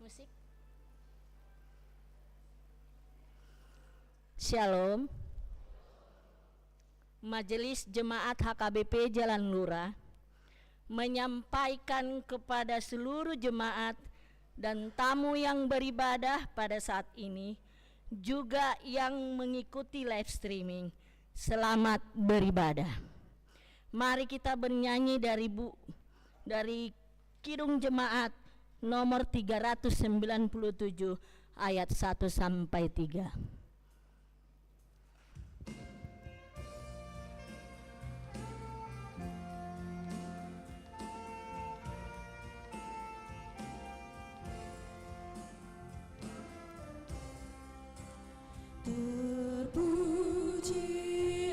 Musik. Shalom. Majelis Jemaat HKBP Jalan Lurah menyampaikan kepada seluruh jemaat dan tamu yang beribadah pada saat ini, juga yang mengikuti live streaming, selamat beribadah. Mari kita bernyanyi dari Kidung Jemaat nomor 397 ayat 1 sampai 3. Terpuji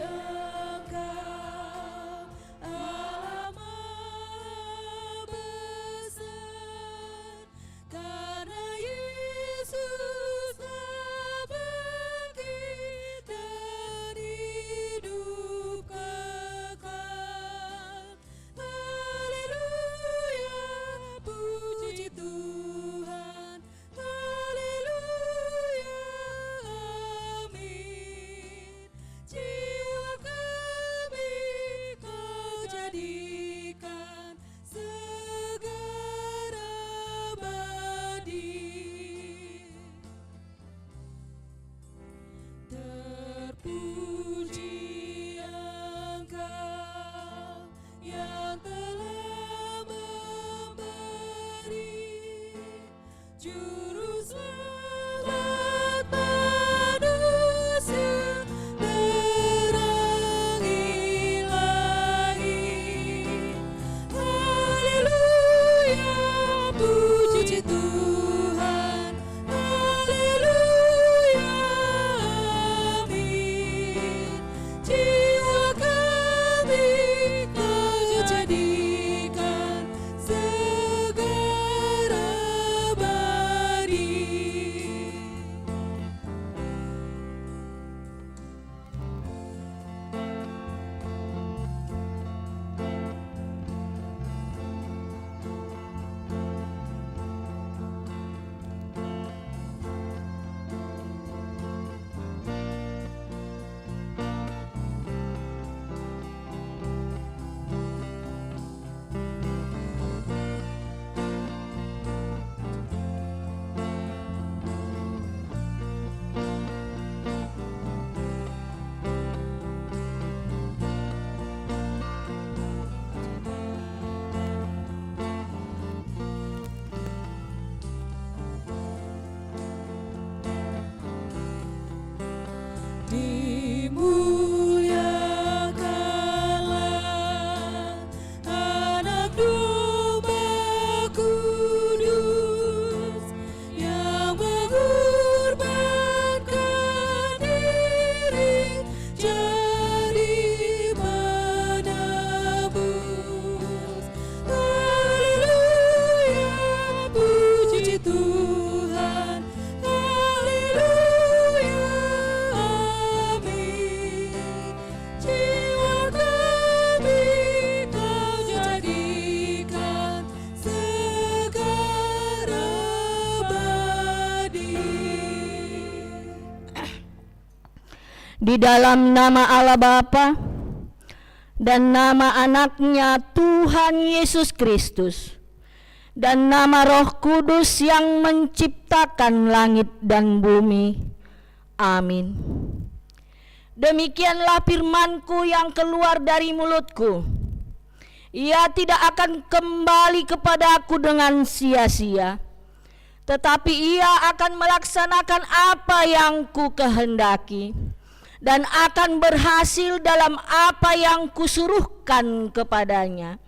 Engkau, Allah Maha Besar, karena Yesus telah bangkit dan hidup kekal. Haleluya, puji Tuhan. Haleluya, amin. Jiwa kami Kau jadikan segar abadi. Terpuji Engkau yang telah memberi juru selamat manusia terangi langit. Haleluya, puji Tuhan. Haleluya, amin. Jiwa kami Kau jadikan segar abadi. Dimuliakanlah Anak Domba Kudus yang mengorbankan diri jadi penebus. Haleluya, puji Tuhan. Haleluya, amin. Jiwa kami Kau jadikan segar abadi. Di dalam nama Allah Bapa dan nama Anaknya Tuhan Yesus Kristus dan nama Roh Kudus yang menciptakan langit dan bumi. Amin. Demikianlah firman-Ku yang keluar dari mulut-Ku. Ia tidak akan kembali kepada-Ku dengan sia-sia, tetapi ia akan melaksanakan apa yang Ku kehendaki dan akan berhasil dalam apa yang Kusuruhkan kepadanya.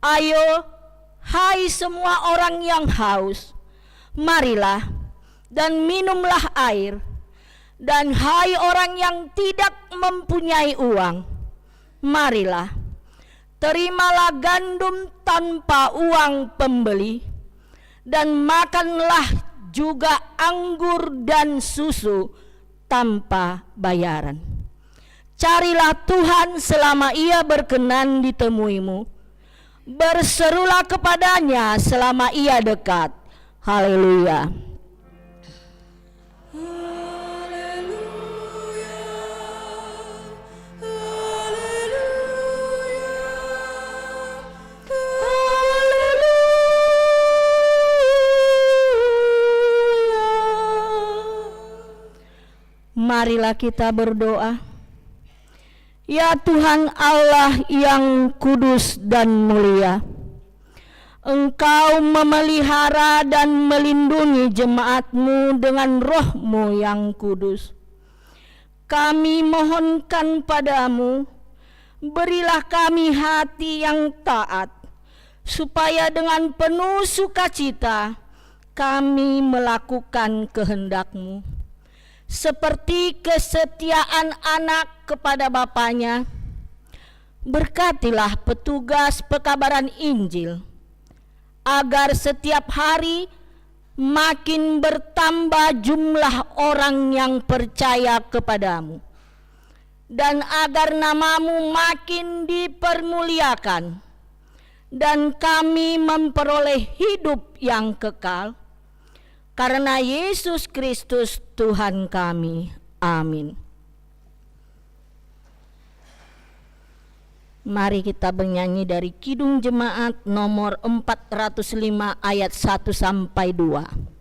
Ayo, hai semua orang yang haus, marilah dan minumlah air. Dan hai orang yang tidak mempunyai uang, marilah, terimalah gandum tanpa uang pembeli, dan makanlah juga anggur dan susu tanpa bayaran. Carilah Tuhan selama Ia berkenan ditemuimu. Berserulah kepadanya selama Ia dekat. Haleluya. Marilah kita berdoa. Ya Tuhan Allah yang kudus dan mulia, Engkau memelihara dan melindungi jemaat-Mu dengan Roh-Mu yang kudus. Kami mohonkan padamu, berilah kami hati yang taat, supaya dengan penuh sukacita kami melakukan kehendak-Mu. Seperti kesetiaan anak kepada bapaknya, berkatilah petugas pekabaran Injil, agar setiap hari makin bertambah jumlah orang yang percaya kepadamu, dan agar namamu makin dipermuliakan, dan kami memperoleh hidup yang kekal. Karena Yesus Kristus Tuhan kami. Amin. Mari kita bernyanyi dari Kidung Jemaat nomor 405 ayat 1 sampai 2.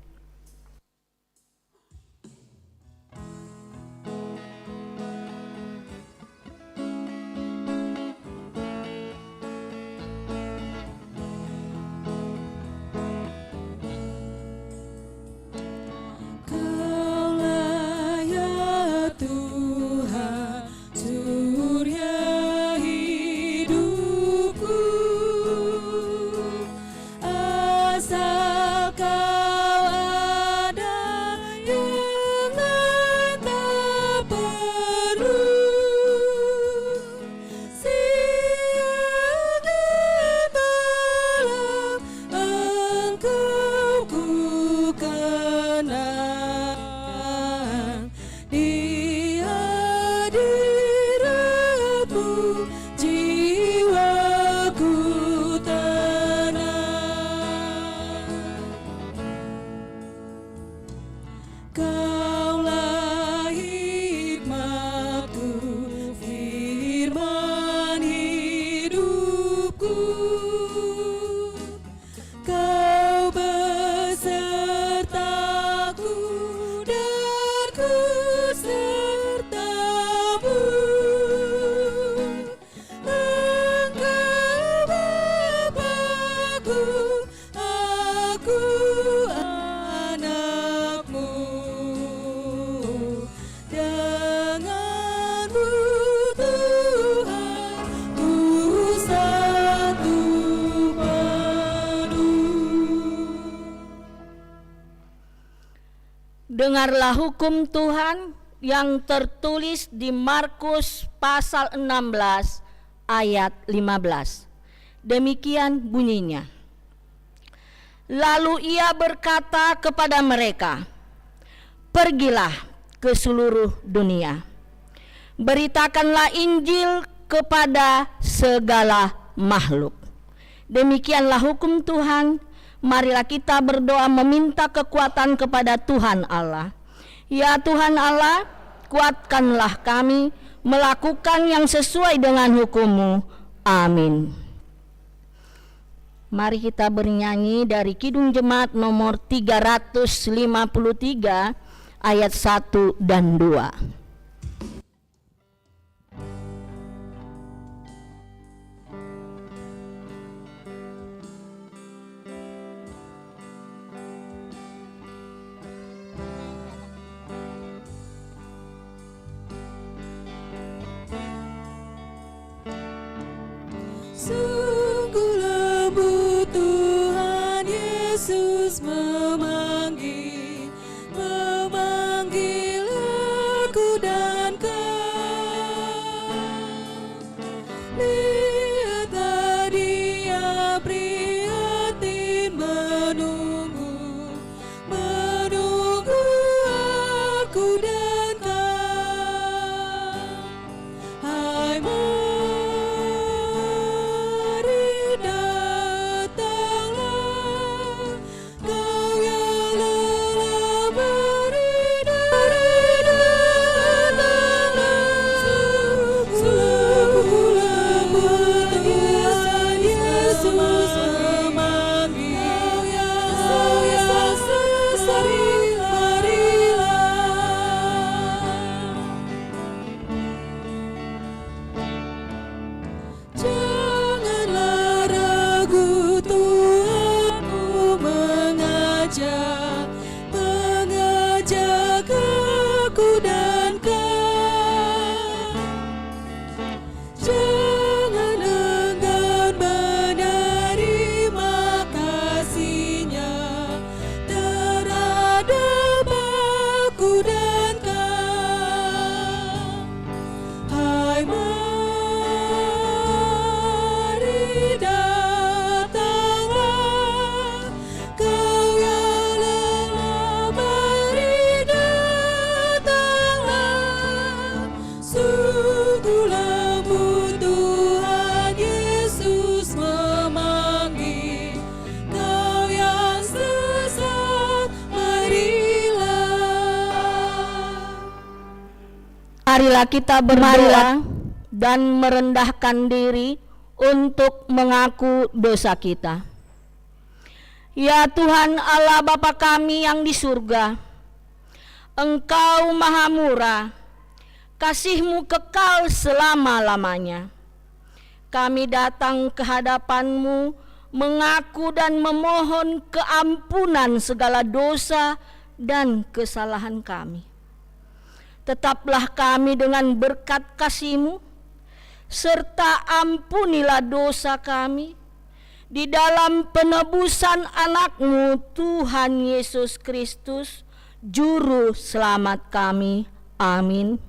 Dengarlah hukum Tuhan yang tertulis di Markus pasal 16 ayat 15. Demikian bunyinya. Lalu ia berkata kepada mereka, pergilah ke seluruh dunia, beritakanlah Injil kepada segala makhluk. Demikianlah hukum Tuhan. Marilah kita berdoa meminta kekuatan kepada Tuhan Allah. Ya Tuhan Allah, kuatkanlah kami melakukan yang sesuai dengan hukum-Mu. Amin. Mari kita bernyanyi dari Kidung Jemaat nomor 353 ayat 1 dan 2. Sungguh lembut Tuhan Yesus memanggil aku Marilah kita berdoa dan merendahkan diri untuk mengaku dosa kita. Ya Tuhan Allah Bapa kami yang di surga, Engkau maha murah, kasih-Mu kekal selama-lamanya. Kami datang ke hadapan-Mu mengaku dan memohon keampunan segala dosa dan kesalahan kami. Tetaplah kami dengan berkat kasih-Mu, serta ampunilah dosa kami di dalam penebusan anak-Mu Tuhan Yesus Kristus, Juru Selamat kami. Amin.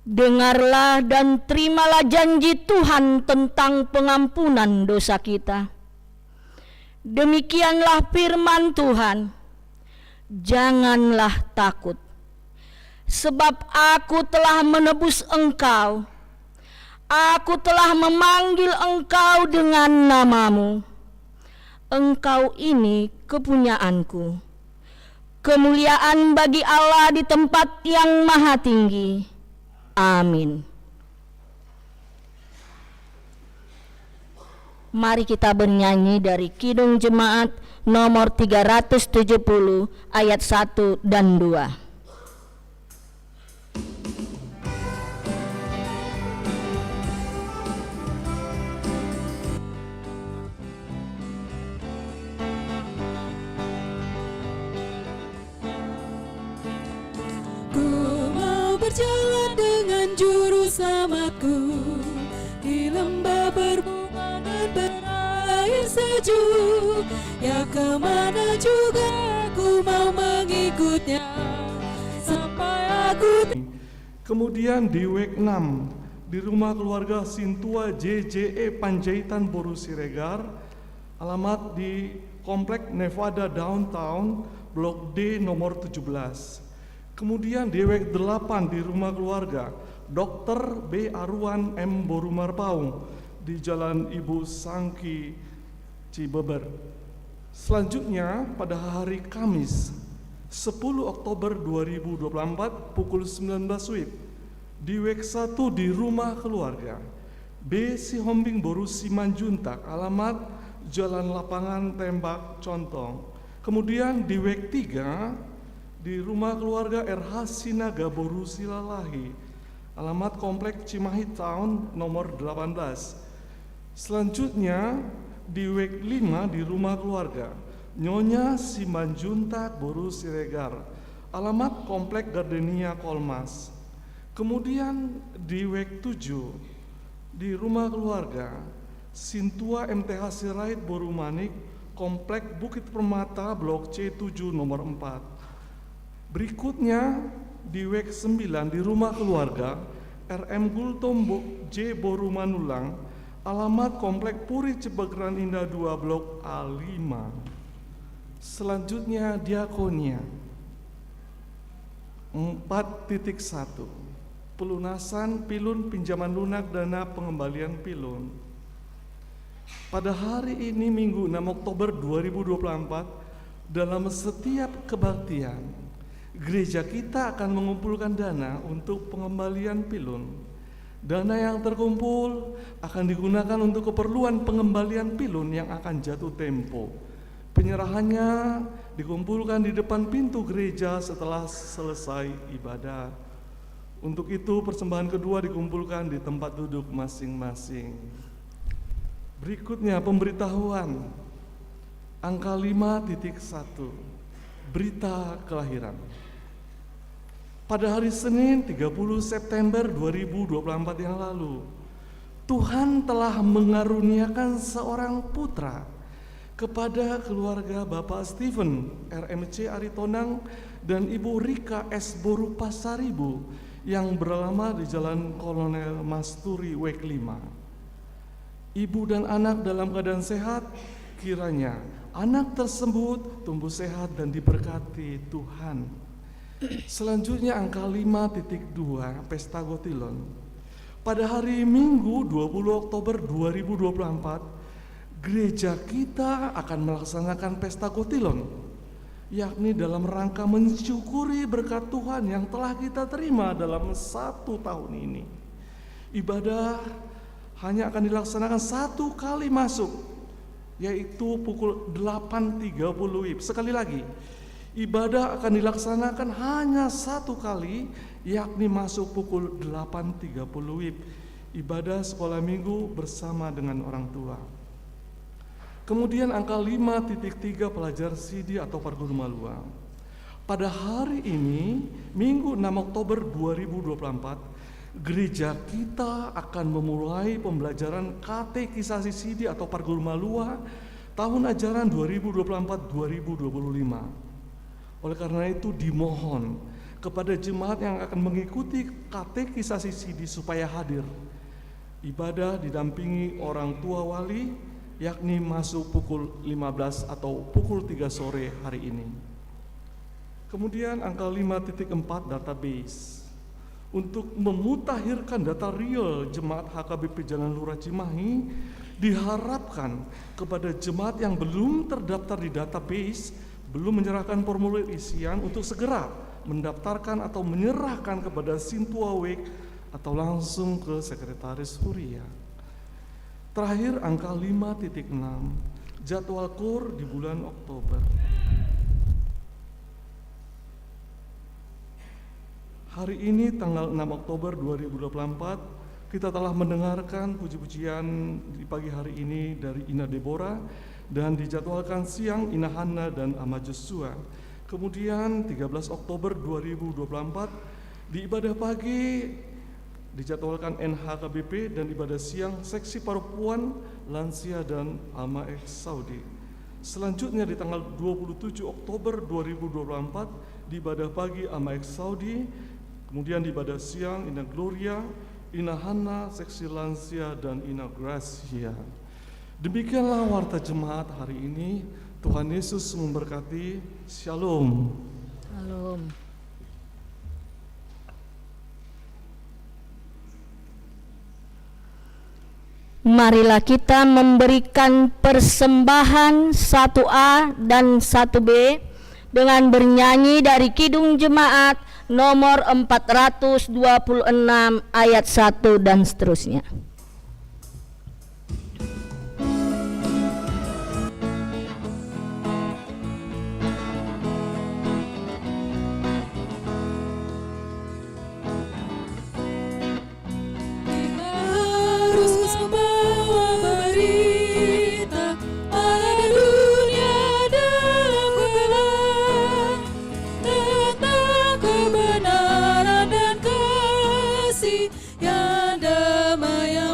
Dengarlah dan terimalah janji Tuhan tentang pengampunan dosa kita. Demikianlah firman Tuhan, janganlah takut, sebab Aku telah menebus engkau. Aku telah memanggil engkau dengan namamu. Engkau ini kepunyaanku. Kemuliaan bagi Allah di tempat yang maha tinggi. Amin. Mari kita bernyanyi dari Kidung Jemaat nomor 370 ayat 1 dan 2. Berjalan dengan juru selamatku di lembah berbunga dan berair sejuk. Ya kemana juga aku mau mengikutnya sampai aku. Kemudian di week 6 di rumah keluarga Sintua JJE Panjaitan Boru Siregar, alamat di Komplek Nevada Downtown, Blok D nomor 17. Kemudian di week 8 di rumah keluarga Dr. B. Arwan M. Boru Marpaung di Jalan Ibu Sangki Cibeber. Selanjutnya pada hari Kamis 10 Oktober 2024 pukul 19 WIB di week 1 di rumah keluarga B. Sihombing Boru Simanjuntak, alamat Jalan Lapangan Tembak Contong. Kemudian di week 3 di rumah keluarga RH Sinaga Boru Silalahi, alamat Komplek Cimahi Town nomor 18. Selanjutnya di week 5 di rumah keluarga Nyonya Simanjuntak Boru Siregar, alamat Komplek Gardenia Kolmas. Kemudian di week 7 di rumah keluarga Sintua MTH Sirait Boru Manik, Komplek Bukit Permata Blok C7 nomor 4. Berikutnya di week 9 di rumah keluarga RM Gultom J. Boru Manulang, alamat Komplek Puri Cibegeran Indah 2 Blok A5. Selanjutnya diakonia 4.1 pelunasan pilun pinjaman lunak dana pengembalian pilun. Pada hari ini Minggu 6 Oktober 2024 dalam setiap kebaktian gereja kita akan mengumpulkan dana untuk pengembalian pilun. Dana yang terkumpul akan digunakan untuk keperluan pengembalian pilun yang akan jatuh tempo. Penyerahannya dikumpulkan di depan pintu gereja setelah selesai ibadah. Untuk itu persembahan kedua dikumpulkan di tempat duduk masing-masing. Berikutnya pemberitahuan angka 5.1 berita kelahiran. Pada hari Senin 30 September 2024 yang lalu, Tuhan telah mengaruniakan seorang putra kepada keluarga Bapak Steven RMC Aritonang dan Ibu Rika S. Borupasaribu yang beralamat di Jalan Kolonel Masturi Wek 5. Ibu dan anak dalam keadaan sehat, kiranya anak tersebut tumbuh sehat dan diberkati Tuhan. Selanjutnya angka 5.2 Pesta Gotilon. Pada hari Minggu 20 Oktober 2024, gereja kita akan melaksanakan Pesta Gotilon, yakni dalam rangka mensyukuri berkat Tuhan yang telah kita terima dalam 1 tahun ini. Ibadah hanya akan dilaksanakan 1 kali masuk, yaitu pukul 8.30 WIB. Sekali lagi, ibadah akan dilaksanakan hanya 1 kali, yakni masuk pukul 8.30 WIB. Ibadah sekolah minggu bersama dengan orang tua. Kemudian angka 5.3 pelajar CD atau Parguruma Luang. Pada hari ini, Minggu 6 Oktober 2024, gereja kita akan memulai pembelajaran katekisasi CD atau Parguruma Luang tahun ajaran 2024-2025. Oleh karena itu dimohon kepada jemaat yang akan mengikuti katekisasi CD supaya hadir. Ibadah didampingi orang tua wali, yakni masuk pukul 15 atau pukul 3 sore hari ini. Kemudian angka 5.4 database. Untuk memutakhirkan data real jemaat HKBP Jalan Lurah Cimahi, diharapkan kepada jemaat yang belum terdaftar di database, belum menyerahkan formulir isian untuk segera mendaftarkan atau menyerahkan kepada Sintua Wek atau langsung ke Sekretaris Huria. Terakhir angka 5.6 jadwal KUR di bulan Oktober. Hari ini tanggal 6 Oktober 2024 kita telah mendengarkan puji-pujian di pagi hari ini dari Ina Deborah dan dijadwalkan siang Ina Hana dan Ama Joshua. Kemudian 13 Oktober 2024 di ibadah pagi dijadwalkan NHKBP dan ibadah siang seksi perempuan, lansia dan Ama X Saudi. Selanjutnya di tanggal 27 Oktober 2024 di ibadah pagi Ama X Saudi, kemudian di ibadah siang Ina Gloria, Ina Hana, seksi lansia dan Ina Gracia. Demikianlah warta jemaat hari ini. Tuhan Yesus memberkati. Shalom. Shalom. Marilah kita memberikan persembahan 1A dan 1B dengan bernyanyi dari Kidung Jemaat nomor 426 ayat 1 dan seterusnya. Yang damai yang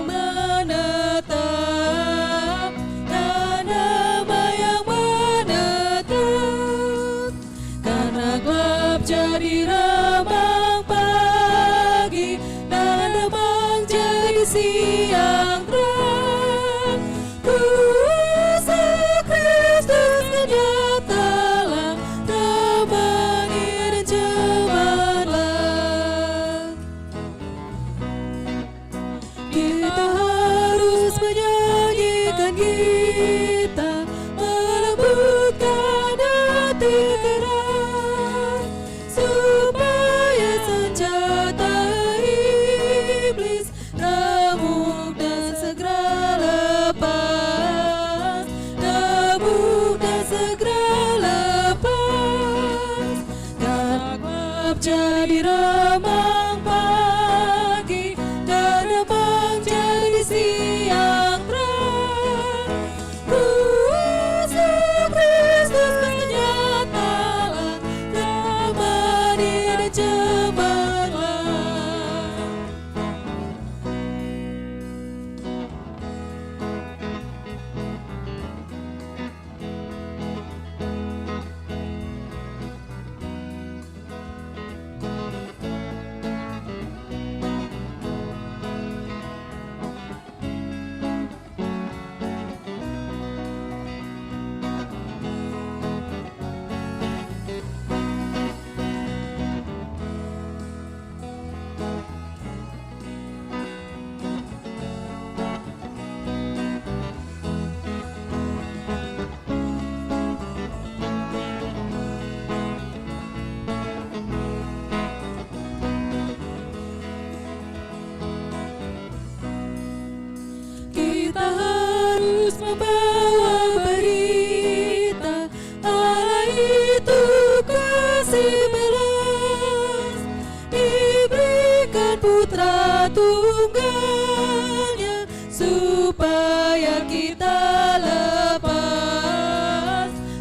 kita lepas,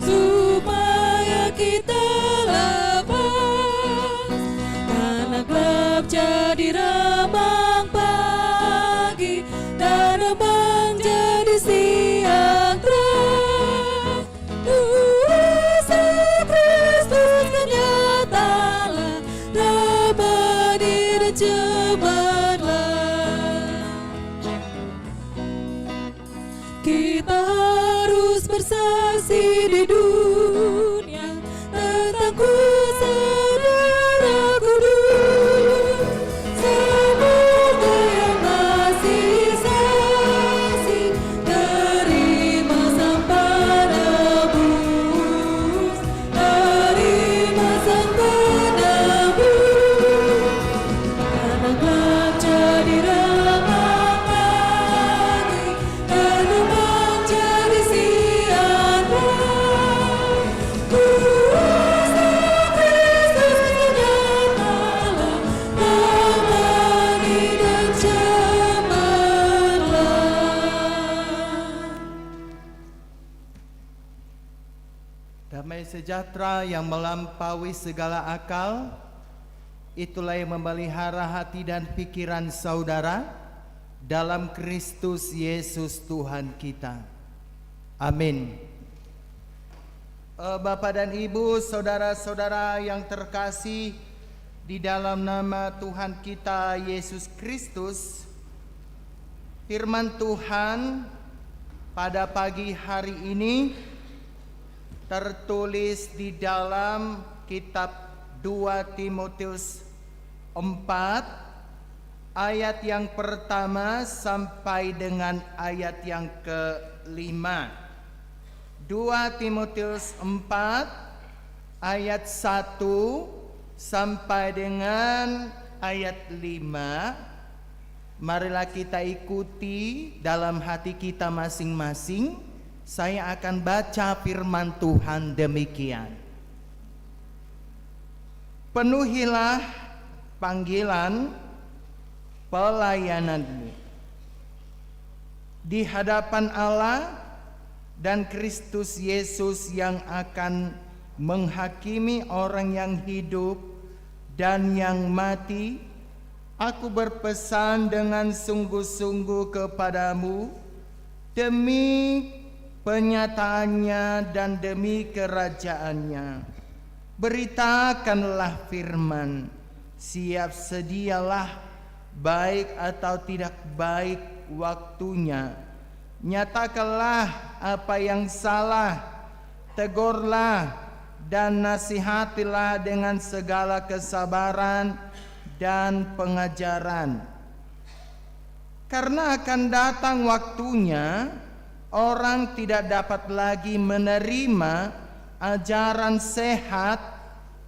supaya kita lepas. Karena gelap jadi remang pagi, dan remang jadi siang terang. Kuasa Kristus kenyatalah, damai dan cemerlang. Kita harus bersaksi di dunia tentang kuasa darah kudus. Semoga yang masih saksi terima sampai nebus, terima sampai nebus. Karena gelap jadi remang pagi, dan remang jadi siang terang. Kuasa Kristus kenyatalah, damai dan cemerlang. Damai sejahtera yang melampaui segala akal, itulah yang memelihara hati dan pikiran saudara dalam Kristus Yesus Tuhan kita. Amin. Bapak dan Ibu, saudara-saudara yang terkasih, di dalam nama Tuhan kita Yesus Kristus, firman Tuhan pada pagi hari ini tertulis di dalam kitab 2 Timotius 4 ayat yang pertama sampai dengan ayat yang kelima. 2 Timotius 4 ayat 1 sampai dengan ayat 5. Marilah kita ikuti dalam hati kita masing-masing. Saya akan baca firman Tuhan demikian. Penuhilah panggilan pelayananmu di hadapan Allah dan Kristus Yesus yang akan menghakimi orang yang hidup dan yang mati. Aku berpesan dengan sungguh-sungguh kepadamu demi penyataannya dan demi kerajaannya. Beritakanlah firman, siap sedialah, baik atau tidak baik waktunya. Nyatakanlah apa yang salah, tegurlah dan nasihatilah dengan segala kesabaran dan pengajaran. Karena akan datang waktunya orang tidak dapat lagi menerima ajaran sehat,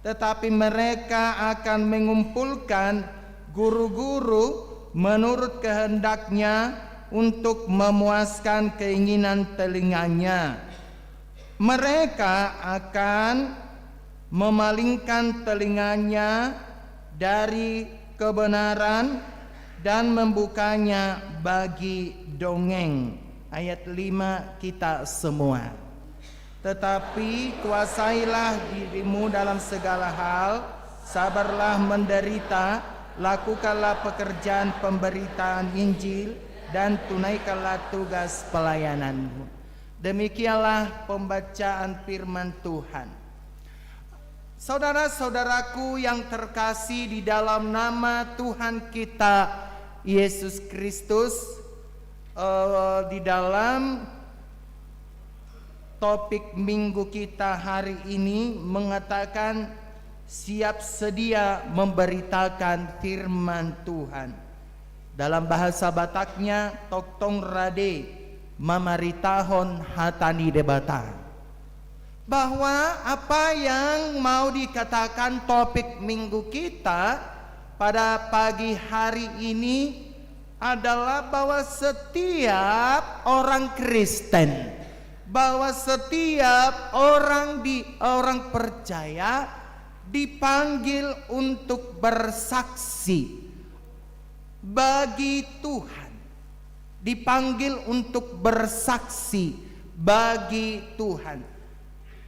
tetapi mereka akan mengumpulkan guru-guru menurut kehendaknya untuk memuaskan keinginan telinganya. Mereka akan memalingkan telinganya dari kebenaran dan membukanya bagi dongeng. Ayat 5 kita semua. Tetapi kuasailah dirimu dalam segala hal, sabarlah menderita, lakukanlah pekerjaan pemberitaan Injil, dan tunaikanlah tugas pelayananmu. Demikianlah pembacaan firman Tuhan. Saudara-saudaraku yang terkasih di dalam nama Tuhan kita Yesus Kristus, di dalam topik minggu kita hari ini mengatakan siap sedia memberitakan firman Tuhan. Dalam bahasa Bataknya, toktong rade mamaritahon hatani debata. Bahwa apa yang mau dikatakan topik minggu kita pada pagi hari ini adalah bahwa setiap orang Kristen, bahwa setiap orang percaya dipanggil untuk bersaksi bagi Tuhan, dipanggil untuk bersaksi bagi Tuhan.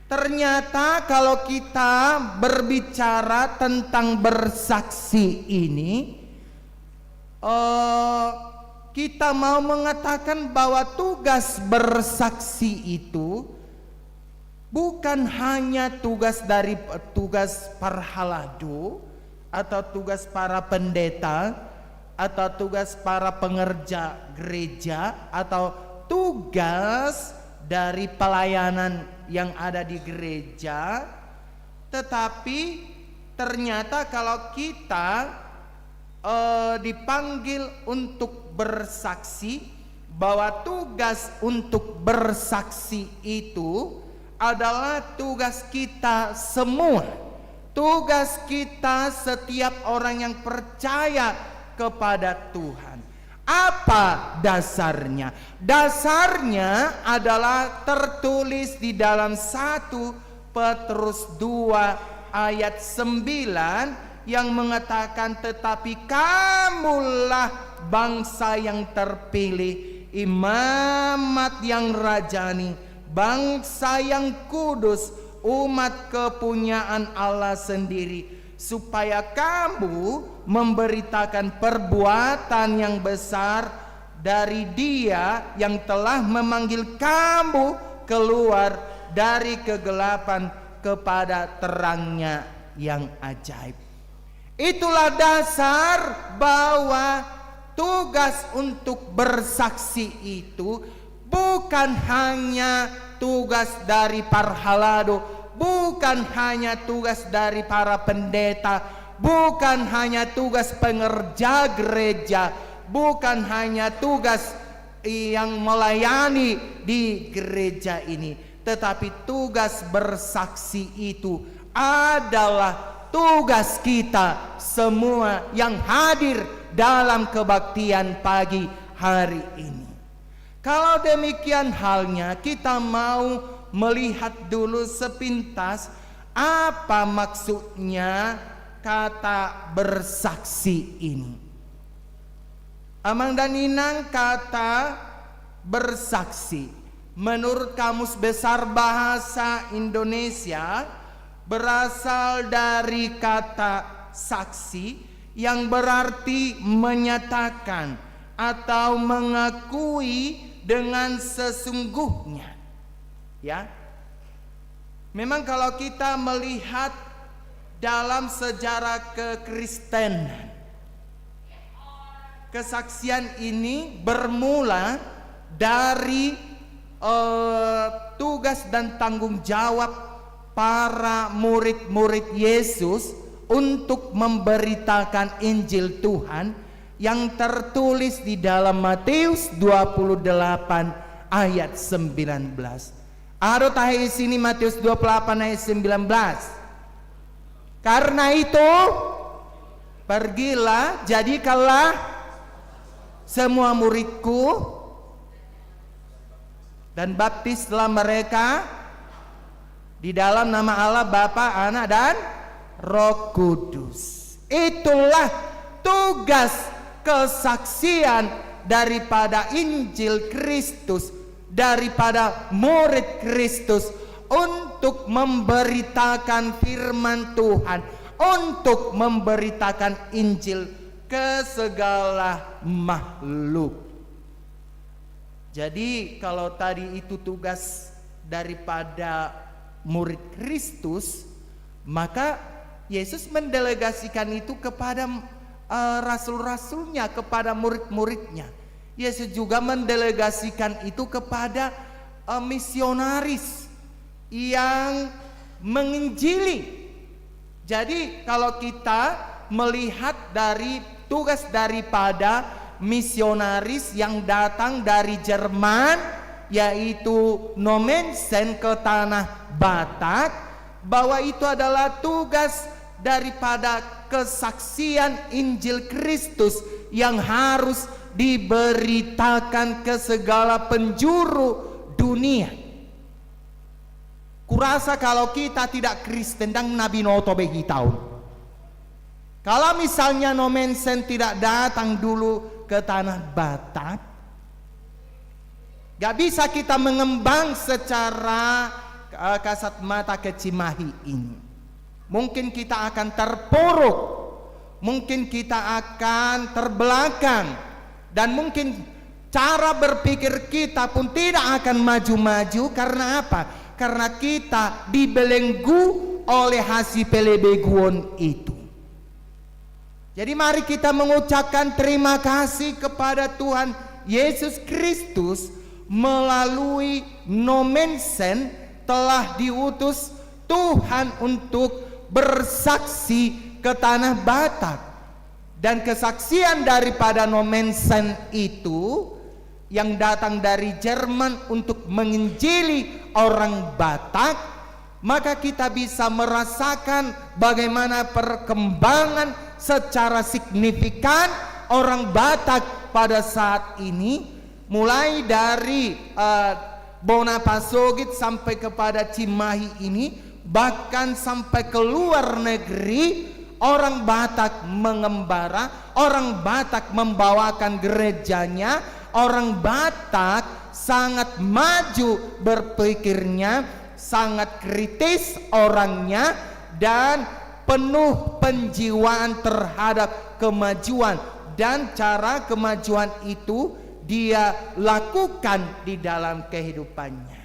Ternyata kalau kita berbicara tentang bersaksi ini, kita mau mengatakan bahwa tugas bersaksi itu bukan hanya tugas para haladu atau tugas para pendeta atau tugas para pengerja gereja atau tugas dari pelayanan yang ada di gereja, tetapi ternyata kalau kita dipanggil untuk bersaksi, bahwa tugas untuk bersaksi itu adalah tugas kita semua, tugas kita setiap orang yang percaya kepada Tuhan. Apa dasarnya? Dasarnya adalah tertulis di dalam 1 Petrus 2 ayat 9 yang mengatakan, tetapi kamulah bangsa yang terpilih, imamat yang rajani, bangsa yang kudus, umat kepunyaan Allah sendiri, supaya kamu memberitakan perbuatan yang besar dari Dia yang telah memanggil kamu keluar dari kegelapan kepada terangnya yang ajaib. Itulah dasar bahwa tugas untuk bersaksi itu bukan hanya tugas dari para halado, bukan hanya tugas dari para pendeta, bukan hanya tugas pengerja gereja, bukan hanya tugas yang melayani di gereja ini, tetapi tugas bersaksi itu adalah tugas kita semua yang hadir dalam kebaktian pagi hari ini. Kalau demikian halnya, kita mau melihat dulu sepintas apa maksudnya kata bersaksi ini. Amang dan Inang, kata bersaksi menurut Kamus Besar Bahasa Indonesia berasal dari kata saksi yang berarti menyatakan atau mengakui dengan sesungguhnya. Ya. Memang kalau kita melihat dalam sejarah kekristenan, kesaksian ini bermula dari tugas dan tanggung jawab para murid-murid Yesus untuk memberitakan Injil Tuhan yang tertulis di dalam Matius 28 ayat 19. Ada tahi sini Matius 28 ayat 19. Karena itu pergilah, jadikanlah semua muridku dan baptislah mereka di dalam nama Allah Bapa, Anak dan Roh Kudus. Itulah tugas kesaksian daripada Injil Kristus, daripada murid Kristus, untuk memberitakan firman Tuhan, untuk memberitakan Injil ke segala makhluk. Jadi kalau tadi itu tugas daripada murid Kristus, maka Yesus mendelegasikan itu kepada rasul-rasulnya, kepada murid-muridnya. Yesus juga mendelegasikan itu kepada misionaris yang menginjili. Jadi kalau kita melihat dari tugas daripada misionaris yang datang dari Jerman, yaitu Nommensen ke tanah Batak, bahwa itu adalah tugas daripada kesaksian Injil Kristus yang harus diberitakan ke segala penjuru dunia. Kurasa kalau kita tidak Kristen dan Nabi Noto bagi tahun. Kalau misalnya Nommensen tidak datang dulu ke tanah Batak, Gak bisa kita mengembang secara kasat mata ke Cimahi ini. Mungkin kita akan terpuruk, mungkin kita akan terbelakang, dan mungkin cara berpikir kita pun tidak akan maju-maju. Karena apa? Karena kita dibelenggu oleh hasil pelebeguan itu. Jadi mari kita mengucapkan terima kasih kepada Tuhan Yesus Kristus melalui Nomensen telah diutus Tuhan untuk bersaksi ke tanah Batak. Dan kesaksian daripada Nomensen itu yang datang dari Jerman untuk menginjili orang Batak, maka kita bisa merasakan bagaimana perkembangan secara signifikan orang Batak pada saat ini, mulai dari Bonapasogit sampai kepada Cimahi ini, bahkan sampai ke luar negeri. Orang Batak mengembara, orang Batak membawakan gerejanya, orang Batak sangat maju berpikirnya, sangat kritis orangnya, dan penuh penjiwaan terhadap kemajuan. Dan cara kemajuan itu dia lakukan di dalam kehidupannya.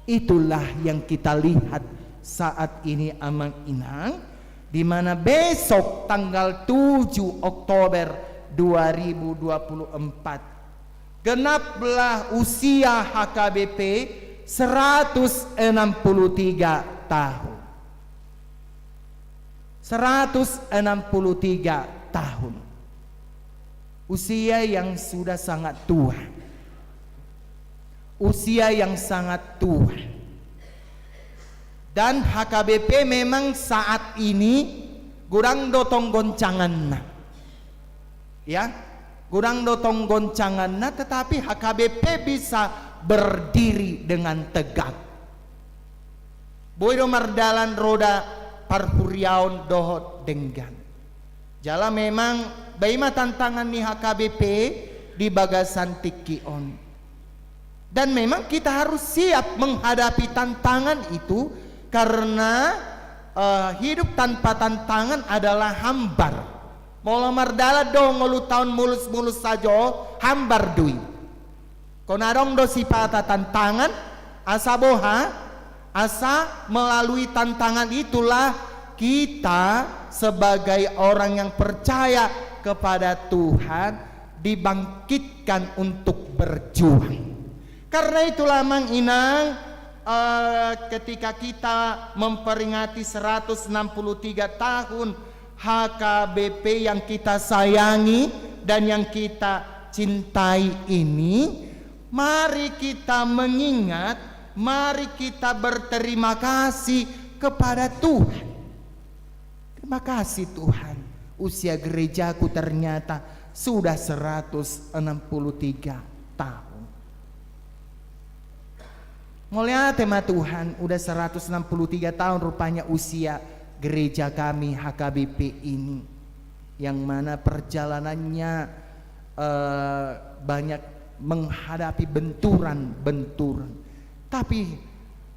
Itulah yang kita lihat saat ini Amang Inang, di mana besok tanggal 7 Oktober 2024 genaplah usia HKBP 163 tahun. 163 tahun. Usia yang sudah sangat tua. Usia yang sangat tua. Dan HKBP memang saat ini kurang dotong goncangan, ya, kurang dotong goncangan, tetapi HKBP bisa berdiri dengan tegak. Boydo mardalan roda parpuriaun dohot denggan. Jala memang baima tantangan nih HKBP di bagasan tikion. Dan memang kita harus siap menghadapi tantangan itu. Karena hidup tanpa tantangan adalah hambar. Mula mardala dong ngelu tahun mulus-mulus saja hambar dui. Konarong do sipata tantangan asa boha, asa melalui tantangan itulah kita sebagai orang yang percaya kepada Tuhan dibangkitkan untuk berjuang. Karena itulah Mang Inang, ketika kita memperingati 163 tahun HKBP yang kita sayangi dan yang kita cintai ini, mari kita mengingat, mari kita berterima kasih kepada Tuhan. Terima kasih Tuhan, usia gerejaku ternyata sudah 163 tahun. Mulia tema Tuhan, udah 163 tahun rupanya usia gereja kami HKBP ini, yang mana perjalanannya banyak menghadapi benturan-benturan. Tapi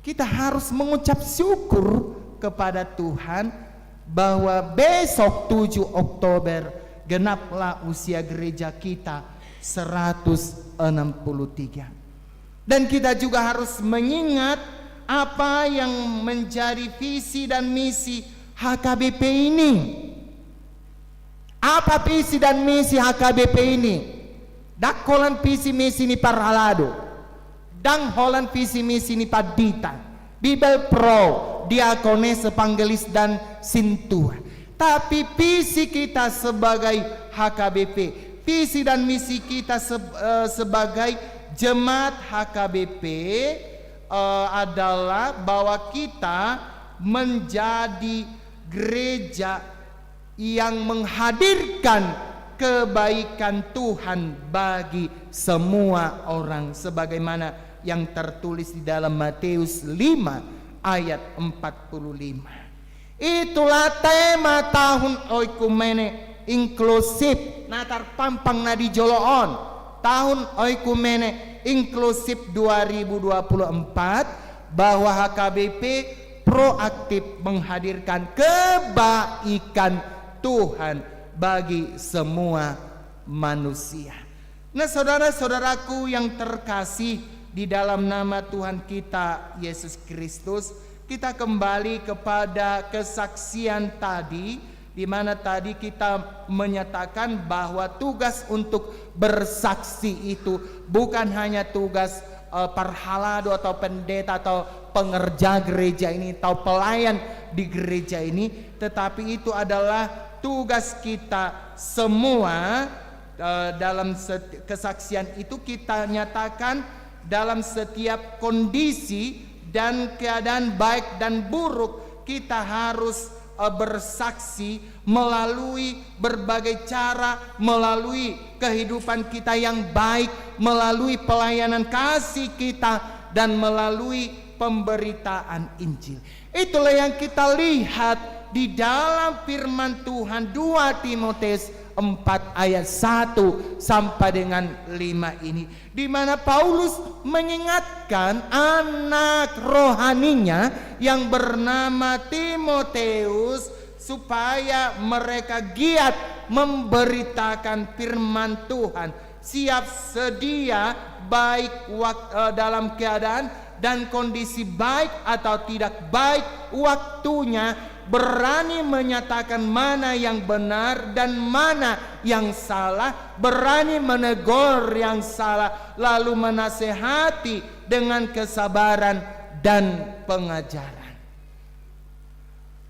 kita harus mengucap syukur kepada Tuhan bahwa besok 7 Oktober genaplah usia gereja kita 163. Dan kita juga harus mengingat apa yang menjadi visi dan misi HKBP ini. Apa visi dan misi HKBP ini? Dakholan visi misi ni parhalado, dang holan visi misi ni padita, Bibel Pro, Diakones, Evangelis dan Sintua. Tapi visi kita sebagai HKBP, visi dan misi kita sebagai Jemaat HKBP adalah bahwa kita menjadi gereja yang menghadirkan kebaikan Tuhan bagi semua orang, sebagaimana yang tertulis di dalam Matius 5 ayat 45. Itulah tema tahun Oikumene inklusif natar pampang na di Joloon. Tahun Oikumene Inklusif 2024 bahwa HKBP proaktif menghadirkan kebaikan Tuhan bagi semua manusia. Nah, saudara-saudaraku yang terkasih, di dalam nama Tuhan kita Yesus Kristus, kita kembali kepada kesaksian tadi, di mana tadi kita menyatakan bahwa tugas untuk bersaksi itu bukan hanya tugas parhalado atau pendeta atau pengerja gereja ini atau pelayan di gereja ini, tetapi itu adalah tugas kita semua. Dalam kesaksian itu kita nyatakan dalam setiap kondisi dan keadaan baik dan buruk kita harus bersaksi melalui berbagai cara, melalui kehidupan kita yang baik, melalui pelayanan kasih kita, dan melalui pemberitaan Injil. Itulah yang kita lihat di dalam firman Tuhan 2 Timotius 4 ayat 1 sampai dengan 5 ini, di mana Paulus mengingatkan anak rohaninya yang bernama Timotius supaya mereka giat memberitakan firman Tuhan, siap sedia baik dalam keadaan dan kondisi baik atau tidak baik waktunya, berani menyatakan mana yang benar dan mana yang salah, berani menegur yang salah, lalu menasehati dengan kesabaran dan pengajaran.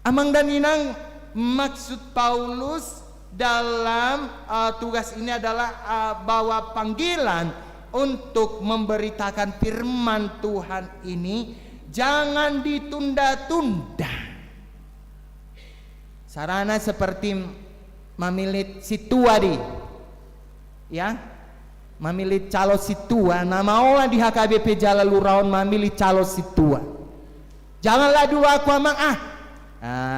Amang dan Inang, maksud Paulus dalam tugas ini adalah bahwa panggilan untuk memberitakan firman Tuhan ini jangan ditunda-tunda. Sarana seperti mamilit situa di, ya, mamilit calo situa. Nama orang di HKBP Jalan Luraon mamilit calo situa. Janganlah dulu aku amang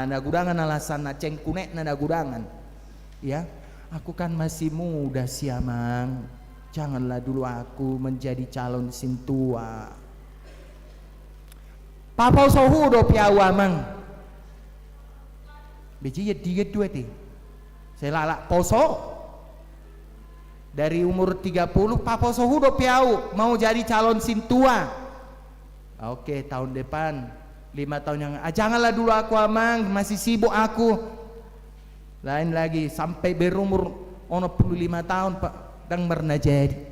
nagudangan alasan naceng kunek nagudangan. Ya, aku kan masih muda si amang. Janganlah dulu aku menjadi calon sintua. Papa sohudo piawu amang. Biji ya 32 saya lalak poso dari umur 30 paposo hudo piau mau jadi calon sintua. Oke, tahun depan 5 tahun yang janganlah dulu aku amang, masih sibuk aku. Lain lagi sampai berumur 45 tahun Pak dan pernah jadi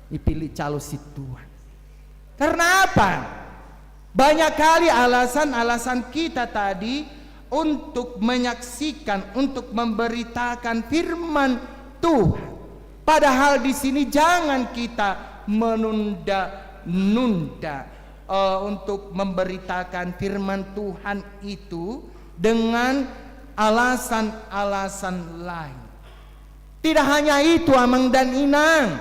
dipilih calon sintua. Karena apa? Banyak kali alasan-alasan kita tadi untuk menyaksikan, untuk memberitakan firman Tuhan. Padahal di sini jangan kita menunda-nunda untuk memberitakan firman Tuhan itu dengan alasan-alasan lain. Tidak hanya itu amang dan inang,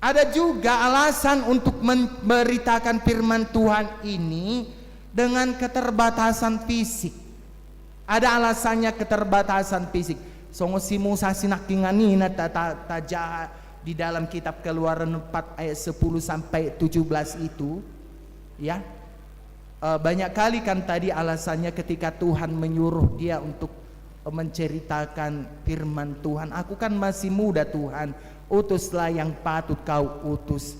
ada juga alasan untuk memberitakan firman Tuhan ini dengan keterbatasan fisik. Ada alasannya keterbatasan fisik. Songo si Musa sinakinganina taja di dalam kitab Keluaran 4 ayat 10 sampai 17 itu, ya. Banyak kali kan tadi alasannya ketika Tuhan menyuruh dia untuk menceritakan firman Tuhan. Aku kan masih muda Tuhan, utuslah yang patut kau utus.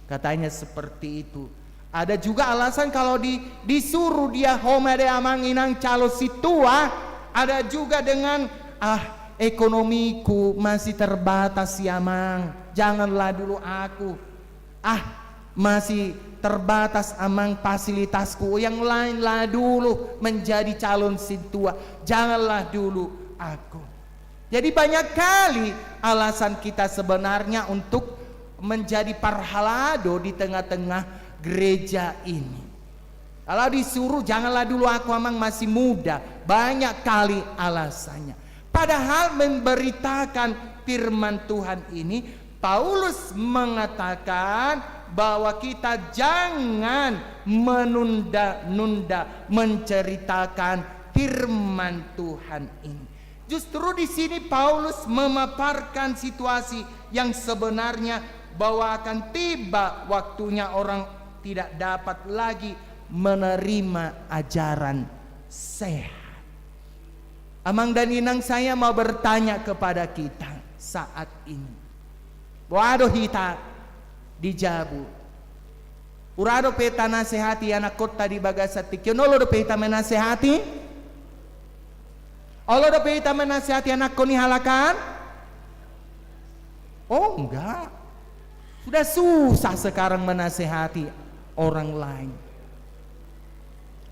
Katanya seperti itu. Ada juga alasan kalau disuruh dia homede amang inang calo situa. Ada juga dengan ekonomiku masih terbatas ya amang, janganlah dulu aku. Masih terbatas amang fasilitasku, yang lainlah dulu menjadi calon situa, janganlah dulu aku. Jadi banyak kali alasan kita sebenarnya untuk menjadi parhalado di tengah-tengah gereja ini. Kalau disuruh janganlah dulu aku amang masih muda, banyak kali alasannya. Padahal memberitakan firman Tuhan ini, Paulus mengatakan bahwa kita jangan menunda-nunda menceritakan firman Tuhan ini. Justru di sini Paulus memaparkan situasi yang sebenarnya, bahwa akan tiba waktunya orang tidak dapat lagi menerima ajaran sehat. Amang dan inang, saya mau bertanya kepada kita saat ini. Waduh hita dijabu. Urado peta nasihati anak kota di bagasati. Kiono lo peta menasihati? Allah do peta menasihati anak koni halakan? Oh enggak. Sudah susah sekarang menasihati orang lain.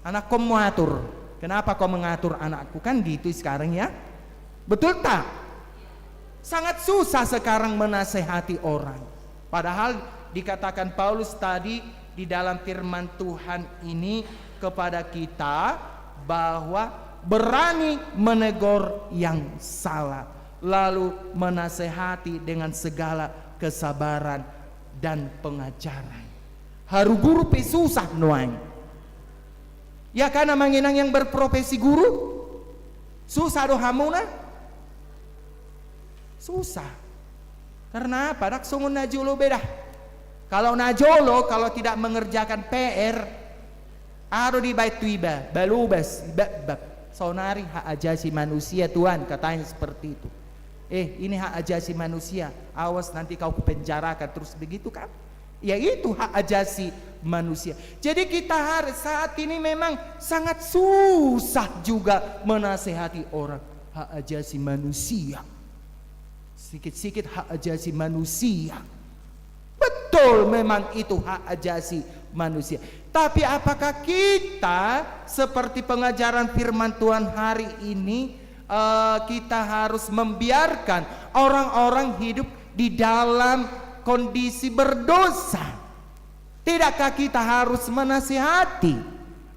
Anak kau mengatur. Kenapa kau mengatur anakku? Kan gitu sekarang ya. Betul tak? Sangat susah sekarang menasehati orang. Padahal dikatakan Paulus tadi di dalam firman Tuhan ini kepada kita bahwa berani menegur yang salah, lalu menasehati dengan segala kesabaran dan pengajaran. Haru guru pe susah nuai. Ya karena manginang yang berprofesi guru susah doh hamuna. Susah. Karena apa? Dak sungun najolo beda. Kalau najolo, kalau tidak mengerjakan PR, ado di bait tuiba, balubas, bab. Sonari hak ajasi manusia Tuhan, katanya seperti itu. Ini hak ajasi manusia, awas nanti kau kupenjarakan, terus begitu kan? Ya itu hak ajasi manusia. Jadi kita harus saat ini memang sangat susah juga menasehati orang. Hak ajasi manusia, sikit-sikit hak ajasi manusia. Betul, memang itu hak ajasi manusia. Tapi apakah kita seperti pengajaran firman Tuhan hari ini, kita harus membiarkan orang-orang hidup di dalam kondisi berdosa? Tidakkah kita harus menasihati?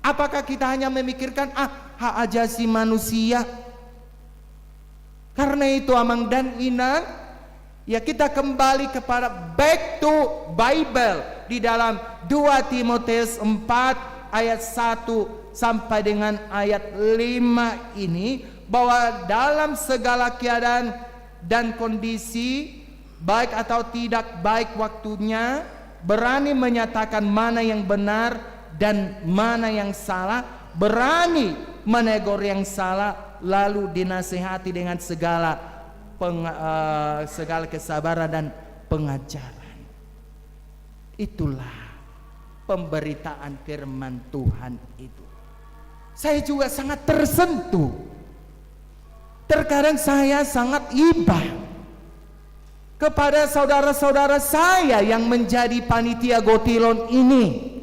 Apakah kita hanya memikirkan hak ajasi manusia? Karena itu amang dan inang, ya kita kembali kepada back to Bible di dalam 2 Timotius 4 ayat 1 sampai dengan ayat 5 ini, bahwa dalam segala keadaan dan kondisi, baik atau tidak baik waktunya, berani menyatakan mana yang benar dan mana yang salah, berani menegur yang salah, lalu dinasihati dengan segala kesabaran dan pengajaran. Itulah pemberitaan firman Tuhan itu. Saya juga sangat tersentuh. Terkadang saya sangat iba kepada saudara-saudara saya yang menjadi panitia Gotilon ini.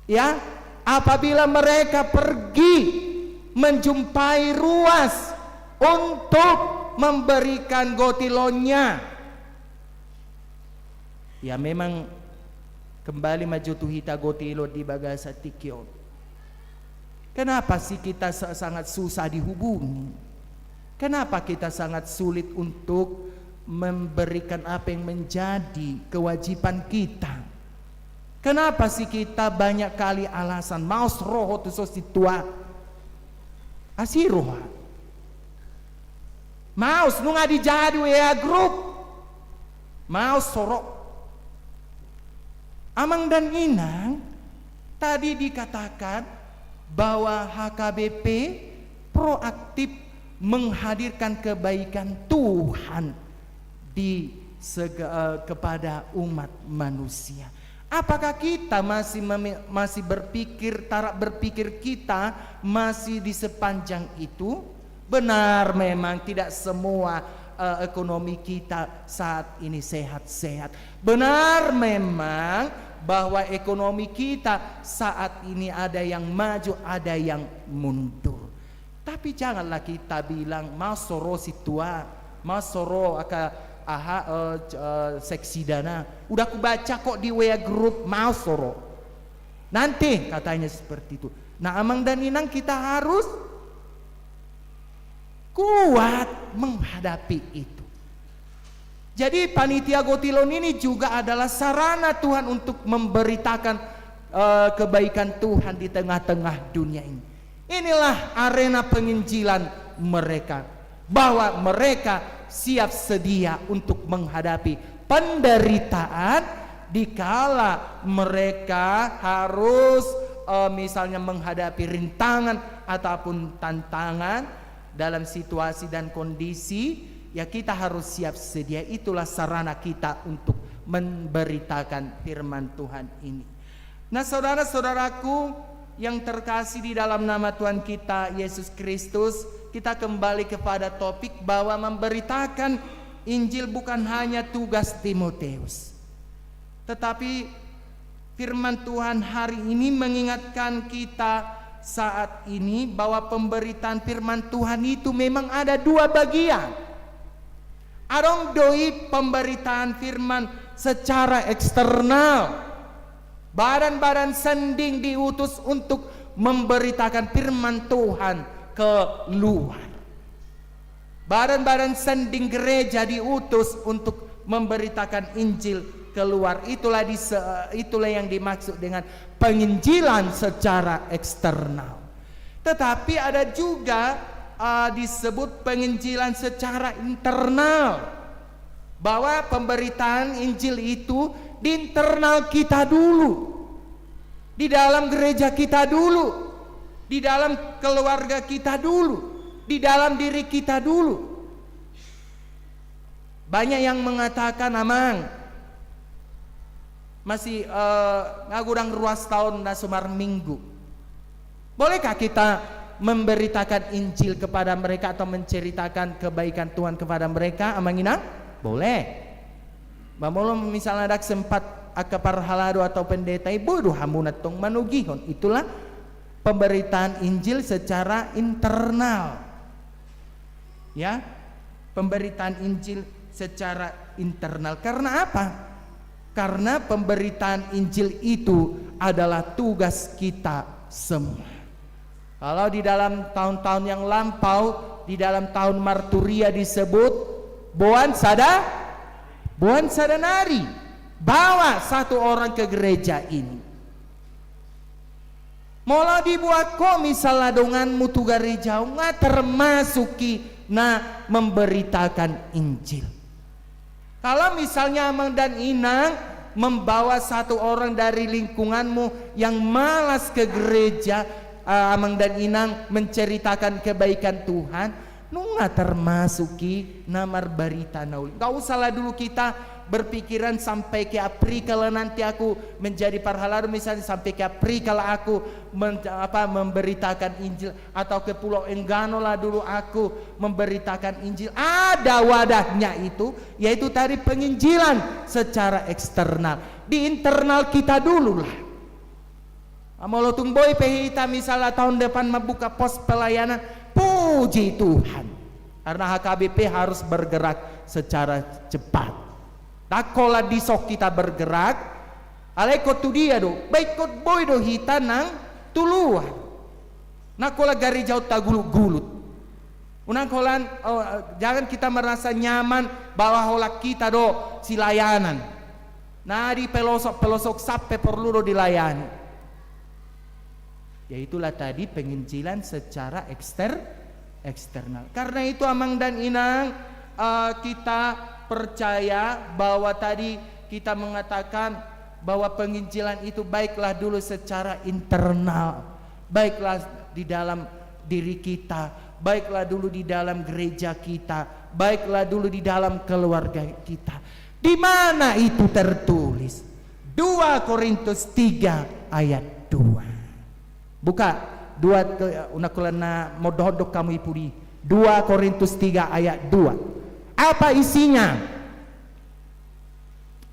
Ya, apabila mereka pergi menjumpai ruas untuk memberikan Gotilonnya, ya memang kembali maju tuhita Gotilo di bagasa tikyo. Kenapa sih kita sangat susah dihubungi? Kenapa kita sangat sulit untuk memberikan apa yang menjadi kewajiban kita? Kenapa sih kita banyak kali alasan maus roho tu tua asiroha maus nunga dijadi ya grup maus sorok. Amang dan inang, tadi dikatakan bahwa HKBP proaktif menghadirkan kebaikan Tuhan kepada umat manusia. Apakah kita masih berpikir, tarak berpikir kita masih di sepanjang itu? Benar, memang tidak semua ekonomi kita saat ini sehat-sehat. Benar memang bahwa ekonomi kita saat ini ada yang maju, ada yang mundur. Tapi janganlah kita bilang masoro situa, masoro seksi dana. Udah aku baca kok di WA group masoro. Nanti katanya seperti itu. Nah, amang dan inang kita harus kuat menghadapi itu. Jadi panitia Gotilon ini juga adalah sarana Tuhan untuk memberitakan kebaikan Tuhan di tengah-tengah dunia ini. Inilah arena penginjilan mereka, bahwa mereka siap sedia untuk menghadapi penderitaan dikala mereka harus misalnya menghadapi rintangan ataupun tantangan dalam situasi dan kondisi, ya kita harus siap sedia. Itulah sarana kita untuk memberitakan firman Tuhan ini. Nah, saudara-saudaraku yang terkasih di dalam nama Tuhan kita Yesus Kristus, kita kembali kepada topik bahwa memberitakan Injil bukan hanya tugas Timotius, tetapi firman Tuhan hari ini mengingatkan kita saat ini bahwa pemberitaan firman Tuhan itu memang ada dua bagian. Adong doi pemberitaan firman secara eksternal. Badan-badan sending diutus untuk memberitakan firman Tuhan keluar. Badan-badan sending gereja diutus untuk memberitakan Injil keluar. Itulah yang dimaksud dengan penginjilan secara eksternal. Tetapi ada juga disebut penginjilan secara internal, bahwa pemberitaan Injil itu di internal kita dulu, di dalam gereja kita dulu, di dalam keluarga kita dulu, di dalam diri kita dulu. Banyak yang mengatakan, amang masih ngagurang ruas tahun na sumar minggu, bolehkah kita memberitakan Injil kepada mereka atau menceritakan kebaikan Tuhan kepada mereka? Amangina boleh. Mamulong misalnya ada sempat akapar halado atau pendeta ibu hamunat tong manugihon, itulah pemberitaan Injil secara internal. Ya, pemberitaan Injil secara internal. Karena apa? Karena pemberitaan Injil itu adalah tugas kita semua. Kalau di dalam tahun-tahun yang lampau, di dalam tahun marturia disebut Boan Sadanari, bawa satu orang ke gereja ini. Mola dibuat kok misalnya dengan mutu gereja nggak termasuki na memberitakan Injil. Kalau misalnya amang dan inang membawa satu orang dari lingkunganmu yang malas ke gereja, amang dan inang menceritakan kebaikan Tuhan, nunga termasuki namar berita nauli. Gak usahlah dulu kita berpikiran sampai ke April kalau nanti aku menjadi parhalado, misalnya sampai ke April kalau aku memberitakan Injil, atau ke Pulau Enggano lah dulu aku memberitakan Injil. Ada wadahnya itu, yaitu tadi penginjilan secara eksternal. Di internal kita dulu lah. Amolotung boy pehita misalnya tahun depan membuka pos pelayanan, puji Tuhan, karena HKBP harus bergerak secara cepat. Takola disok kita bergerak, aleko tu dia do, baik kot boy do hita nang tuluan. Nakola gari jauh tagulut-gulut. Unang kolan, jangan kita merasa nyaman bahwa hola kita do silayanan. Nah di pelosok sampai perlu do dilayani. Yaitulah tadi penginjilan secara eksternal. Karena itu amang dan inang, kita percaya bahwa tadi kita mengatakan bahwa penginjilan itu baiklah dulu secara internal, baiklah di dalam diri kita, baiklah dulu di dalam gereja kita, baiklah dulu di dalam keluarga kita. Di mana itu tertulis? 2 Korintus 3 ayat 2. Buka 2 unakulana modhodok kamu ipuri. 2 Korintus 3 ayat 2. Apa isinya?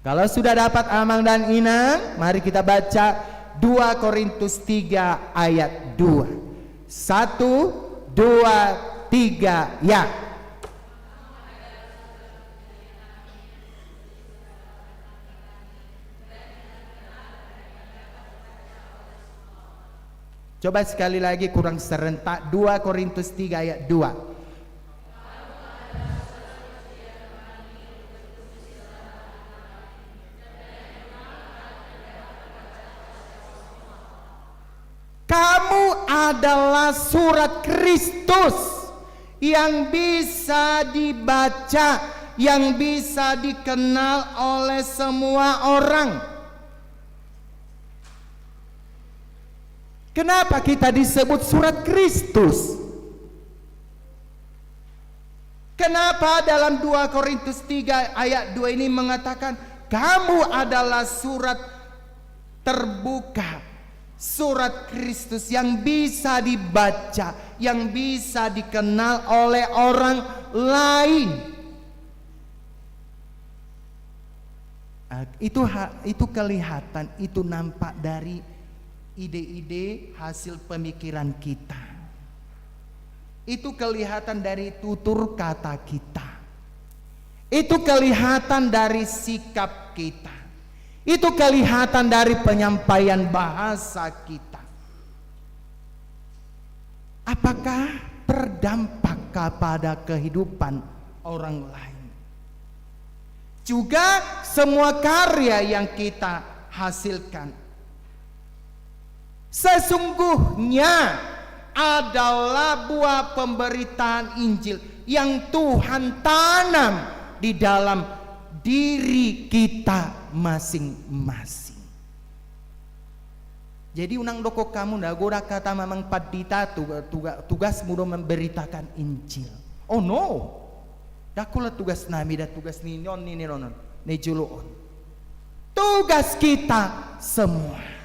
Kalau sudah dapat amang dan inang, mari kita baca 2 Korintus 3 ayat 2. 1, 2, 3, ya. Coba sekali lagi kurang serentak. 2 Korintus 3 ayat 2. Kamu adalah surat Kristus yang bisa dibaca, yang bisa dikenal oleh semua orang. Kenapa kita disebut surat Kristus? Kenapa dalam 2 Korintus 3 ayat 2 ini mengatakan kamu adalah surat terbuka, surat Kristus yang bisa dibaca, yang bisa dikenal oleh orang lain. Itu kelihatan, itu nampak dari ide-ide hasil pemikiran kita. Itu kelihatan dari tutur kata kita. Itu kelihatan dari sikap kita. Itu kelihatan dari penyampaian bahasa kita. Apakah berdampak kepada kehidupan orang lain? Juga semua karya yang kita hasilkan sesungguhnya adalah buah pemberitaan Injil yang Tuhan tanam di dalam diri kita masing-masing. Jadi unang doko kamu ndak goda kata mamang padita tugas mudo memberitakan Injil. Oh no, dakulah tugas nami dan tugas ni non nejuloon. Tugas kita semua.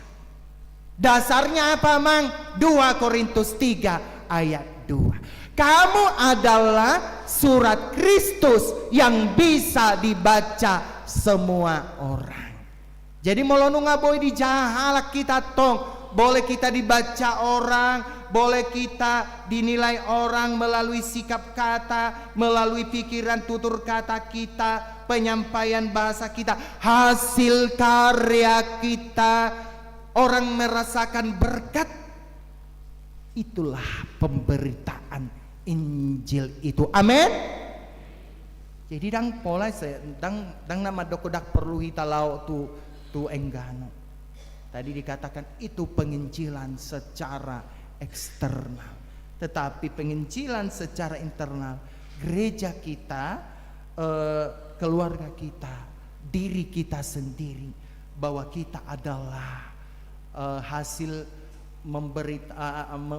Dasarnya apa mang? 2 Korintus 3 ayat 2. Kamu adalah surat Kristus yang bisa dibaca semua orang. Jadi molonu ngaboy di jahalak kita tong. Boleh kita dibaca orang, boleh kita dinilai orang melalui sikap kata, melalui pikiran tutur kata kita, penyampaian bahasa kita, hasil karya kita. Orang merasakan berkat. Itulah pemberitaan Injil itu. Amin. Jadi dang pola dang nama dokodak perlu hitalau tu enggano. Tadi dikatakan itu penginjilan secara eksternal. Tetapi penginjilan secara internal, gereja kita, keluarga kita, diri kita sendiri, bahwa kita adalah hasil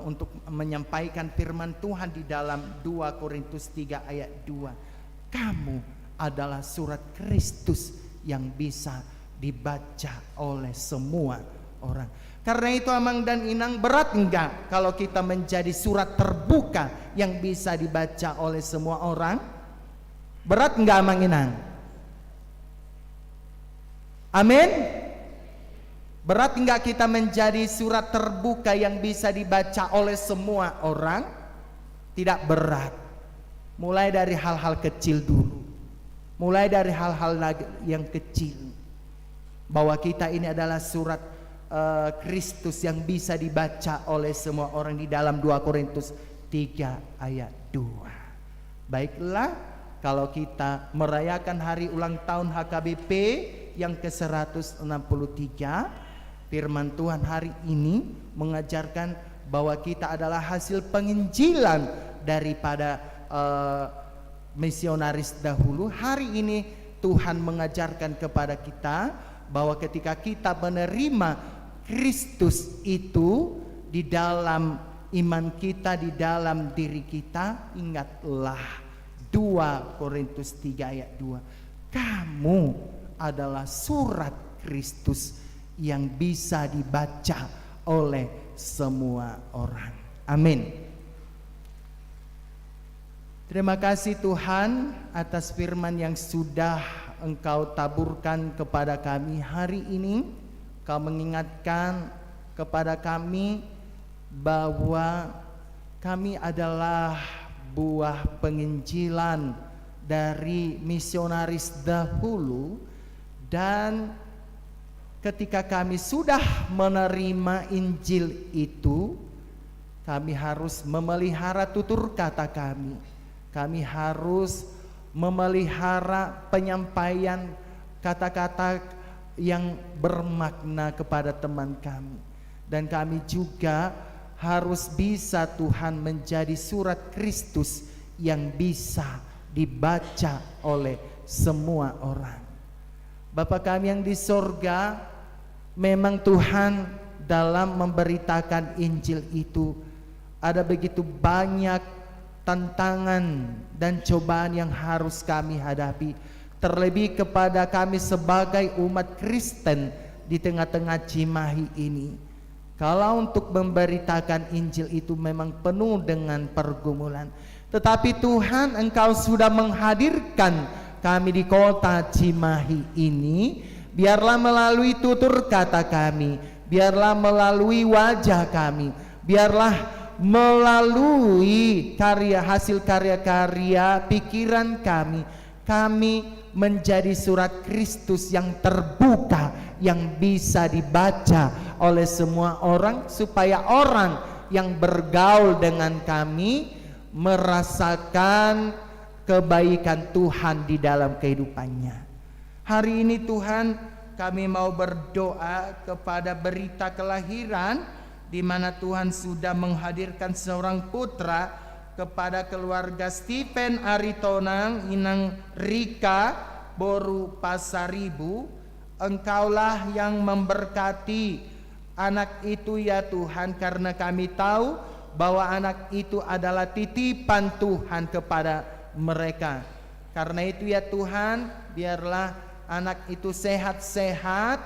untuk menyampaikan firman Tuhan di dalam 2 Korintus 3 ayat 2. Kamu adalah surat Kristus yang bisa dibaca oleh semua orang. Karena itu amang dan inang, berat enggak kalau kita menjadi surat terbuka yang bisa dibaca oleh semua orang? Berat enggak amang inang? Amin. Berat enggak kita menjadi surat terbuka yang bisa dibaca oleh semua orang? Tidak berat. Mulai dari hal-hal kecil dulu. Mulai dari hal-hal yang kecil. Bahwa kita ini adalah surat Kristus yang bisa dibaca oleh semua orang di dalam 2 Korintus 3 ayat 2. Baiklah, kalau kita merayakan hari ulang tahun HKBP yang ke-163, firman Tuhan hari ini mengajarkan bahwa kita adalah hasil penginjilan daripada misionaris dahulu. Hari ini Tuhan mengajarkan kepada kita bahwa ketika kita menerima Kristus itu di dalam iman kita, di dalam diri kita, ingatlah 2 Korintus 3 ayat 2. Kamu adalah surat Kristus yang bisa dibaca oleh semua orang. Amin. Terima kasih Tuhan atas firman yang sudah Engkau taburkan kepada kami hari ini. Kau mengingatkan kepada kami bahwa kami adalah buah penginjilan dari misionaris dahulu, dan ketika kami sudah menerima Injil itu, kami harus memelihara tutur kata kami. Kami harus memelihara penyampaian kata-kata yang bermakna kepada teman kami. Dan kami juga harus bisa Tuhan menjadi surat Kristus yang bisa dibaca oleh semua orang. Bapa kami yang di sorga, memang Tuhan dalam memberitakan Injil itu ada begitu banyak tantangan dan cobaan yang harus kami hadapi. Terlebih kepada kami sebagai umat Kristen di tengah-tengah Cimahi ini. Kalau untuk memberitakan Injil itu memang penuh dengan pergumulan. Tetapi Tuhan, Engkau sudah menghadirkan kami di kota Cimahi ini. Biarlah melalui tutur kata kami, biarlah melalui wajah kami, biarlah melalui hasil karya-karya pikiran kami menjadi surat Kristus yang terbuka, yang bisa dibaca oleh semua orang, supaya orang yang bergaul dengan kami merasakan kebaikan Tuhan di dalam kehidupannya. Hari ini Tuhan, kami mau berdoa kepada berita kelahiran, di mana Tuhan sudah menghadirkan seorang putra kepada keluarga Stephen Aritonang Inang Rika Boru Pasaribu. Engkaulah yang memberkati anak itu ya Tuhan, karena kami tahu bahwa anak itu adalah titipan Tuhan kepada mereka. Karena itu ya Tuhan, biarlah anak itu sehat-sehat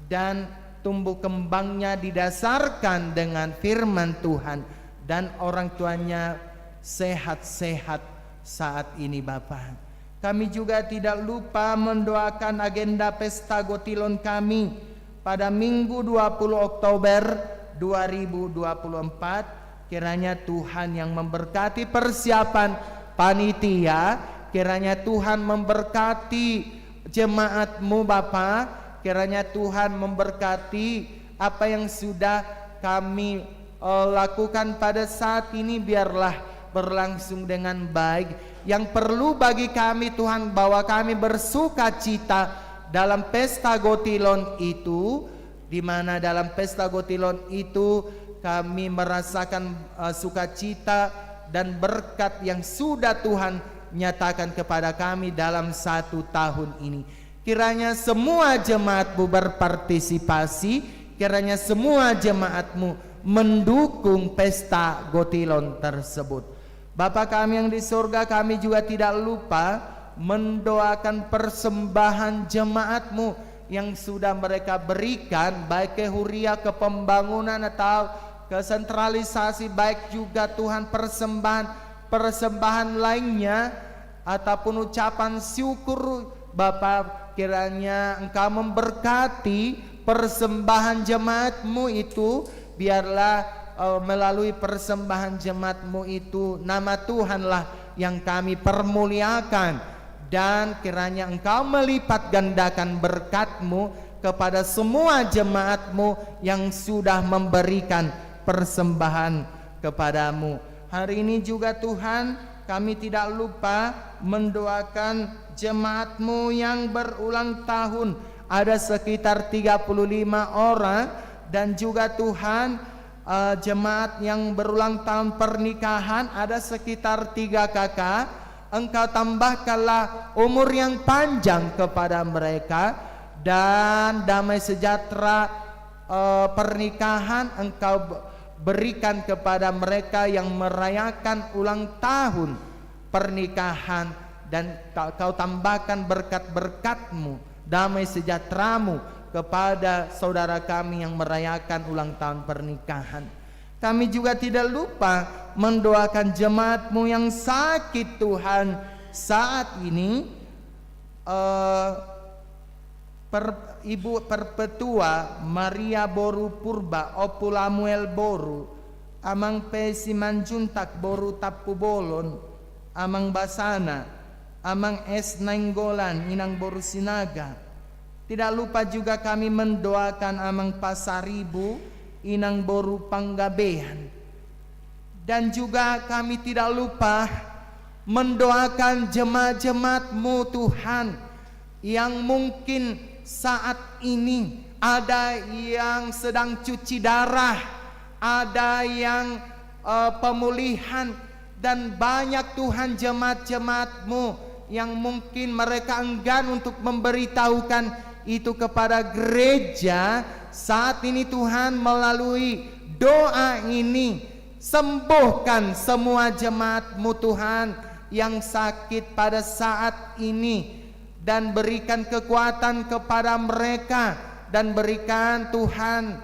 dan tumbuh kembangnya didasarkan dengan firman Tuhan, dan orang tuanya sehat-sehat saat ini Bapa. Kami juga tidak lupa mendoakan agenda pesta Gotilon kami pada Minggu 20 Oktober 2024. Kiranya Tuhan yang memberkati persiapan panitia, kiranya Tuhan memberkati jemaat-Mu Bapa, kiranya Tuhan memberkati apa yang sudah kami lakukan pada saat ini, biarlah berlangsung dengan baik. Yang perlu bagi kami Tuhan, bahwa kami bersuka cita dalam pesta Gotilon itu, di mana dalam pesta Gotilon itu kami merasakan sukacita dan berkat yang sudah Tuhan nyatakan kepada kami dalam 1 tahun ini. Kiranya semua jemaat-Mu berpartisipasi, kiranya semua jemaat-Mu mendukung pesta Gotilon tersebut. Bapa kami yang di surga, kami juga tidak lupa mendoakan persembahan jemaat-Mu yang sudah mereka berikan, baik ke huria, ke pembangunan atau ke sentralisasi, baik juga Tuhan persembahan lainnya ataupun ucapan syukur. Bapa, kiranya Engkau memberkati persembahan jemaat-Mu itu, biarlah melalui persembahan jemaat-Mu itu nama Tuhanlah yang kami permuliakan, dan kiranya Engkau melipat gandakan berkat-Mu kepada semua jemaat-Mu yang sudah memberikan persembahan kepadamu. Hari ini juga Tuhan, kami tidak lupa mendoakan jemaat-Mu yang berulang tahun. Ada sekitar 35 orang, dan juga Tuhan jemaat yang berulang tahun pernikahan ada sekitar 3 kakak. Engkau tambahkanlah umur yang panjang kepada mereka, dan damai sejahtera pernikahan Engkau berikan kepada mereka yang merayakan ulang tahun pernikahan, dan Kau tambahkan berkat-berkat-Mu, damai sejahtera-Mu kepada saudara kami yang merayakan ulang tahun pernikahan. Kami juga tidak lupa mendoakan jemaat-Mu yang sakit Tuhan saat ini. Ibu Perpetua Maria Boru Purba Opulamuel Boru, Amang P. Simanjuntak Boru Tapu Bolon, Amang Basana, Amang S. Nainggolan Inang Boru Sinaga. Tidak lupa juga kami mendoakan Amang Pasaribu Inang Boru Panggabean. Dan juga kami tidak lupa mendoakan jemaat-jemaat-Mu Tuhan, yang mungkin saat ini ada yang sedang cuci darah, ada yang pemulihan, Dan banyak Tuhan jemaat-jemaat-Mu yang mungkin mereka enggan untuk memberitahukan itu kepada gereja. Saat ini Tuhan, melalui doa ini, sembuhkan semua jemaat-Mu Tuhan yang sakit pada saat ini, dan berikan kekuatan kepada mereka, dan berikan Tuhan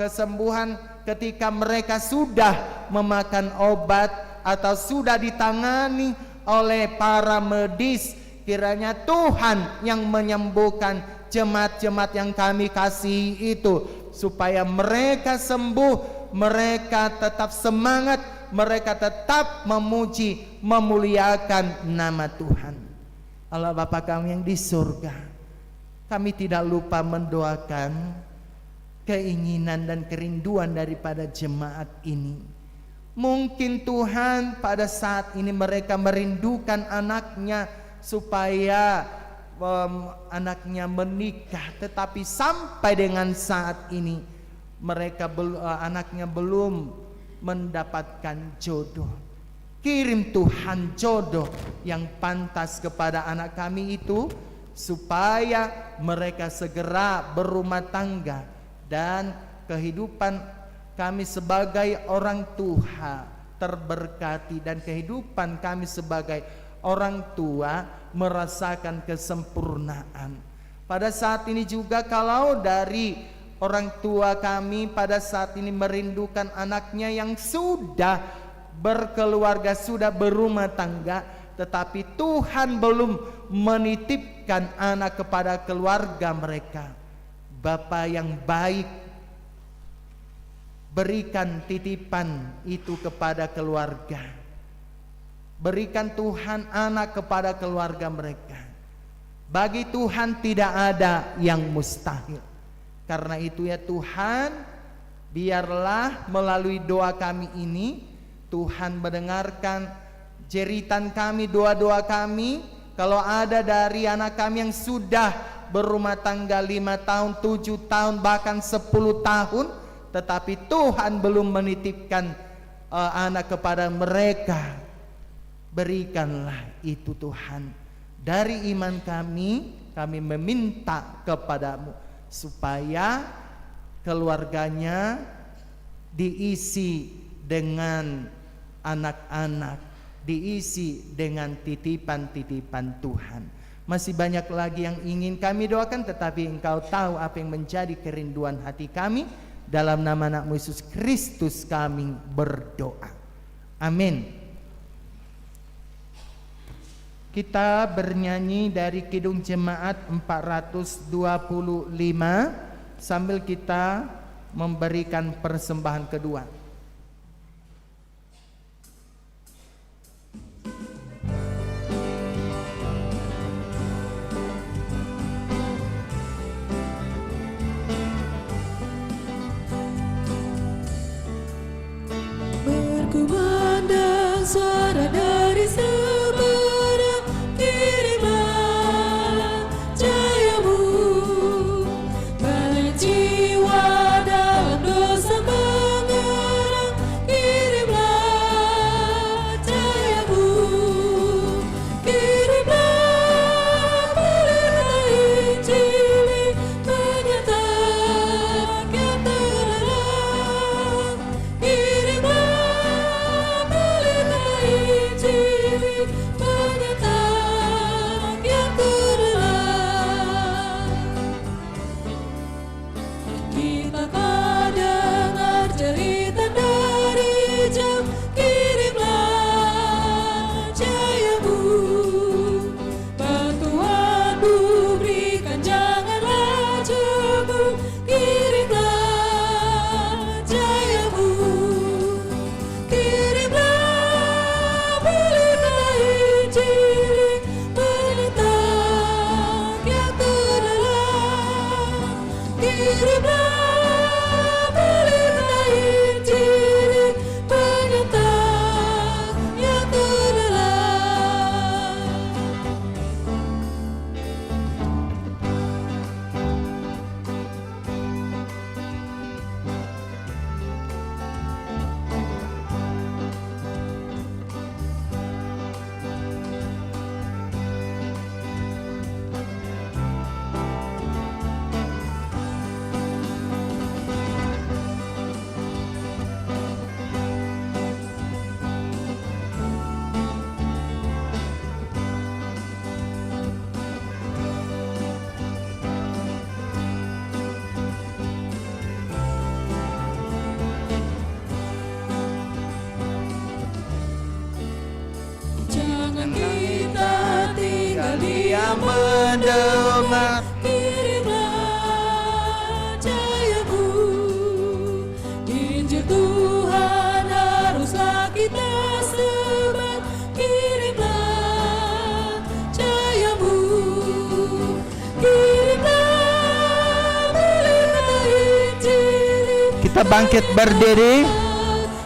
kesembuhan ketika mereka sudah memakan obat atau sudah ditangani oleh para medis. Kiranya Tuhan yang menyembuhkan jemaat-jemaat yang kami kasihi itu, supaya mereka sembuh, mereka tetap semangat, mereka tetap memuji, memuliakan nama Tuhan. Allah Bapa kami yang di surga, kami tidak lupa mendoakan keinginan dan kerinduan daripada jemaat ini. Mungkin Tuhan pada saat ini mereka merindukan anaknya supaya anaknya menikah, tetapi sampai dengan saat ini mereka anaknya belum mendapatkan jodoh. Kirim Tuhan jodoh yang pantas kepada anak kami itu, supaya mereka segera berumah tangga, dan kehidupan kami sebagai orang tua terberkati, dan kehidupan kami sebagai orang tua merasakan kesempurnaan. Pada saat ini juga, kalau dari orang tua kami pada saat ini merindukan anaknya yang sudah berkeluarga, sudah berumah tangga, tetapi Tuhan belum menitipkan anak kepada keluarga mereka. Bapa yang baik, berikan titipan itu kepada keluarga. Berikan Tuhan anak kepada keluarga mereka. Bagi Tuhan tidak ada yang mustahil. Karena itu ya Tuhan, biarlah melalui doa kami ini, Tuhan mendengarkan jeritan kami, doa-doa kami. Kalau ada dari anak kami yang sudah berumah tangga 5 tahun, 7 tahun, bahkan 10 tahun, tetapi Tuhan belum menitipkan anak kepada mereka, berikanlah itu Tuhan. Dari iman kami meminta kepadamu, supaya keluarganya diisi dengan anak-anak, diisi dengan titipan-titipan Tuhan. Masih banyak lagi yang ingin kami doakan, tetapi Engkau tahu apa yang menjadi kerinduan hati kami. Dalam nama anak-Mu Yesus Kristus kami berdoa. Amin. Kita bernyanyi dari Kidung Jemaat 425 sambil kita memberikan persembahan kedua. Berkumandang suara dari seberang, kirimlah jayamu. Balik jiwa dalam dosa mengerang, kirimlah jayamu. Kirimlah berita Injil, menyatakan yang terlarang. Kirimlah kita tak dengar cerita dari jauh, kirimlah jayamu. Bantuanmu berikan, janganlah jemu, kirimlah jayamu. Kirimlah berita Injil, menentang yang terlarang. Kirimlah berita Injil, menentang yang terlarang. mendengar. Kirimlah cahayamu, Injil Tuhan haruslah kita sebar. Kirimlah cahayamu, kirimlah berita Injil. Kita bangkit berdiri.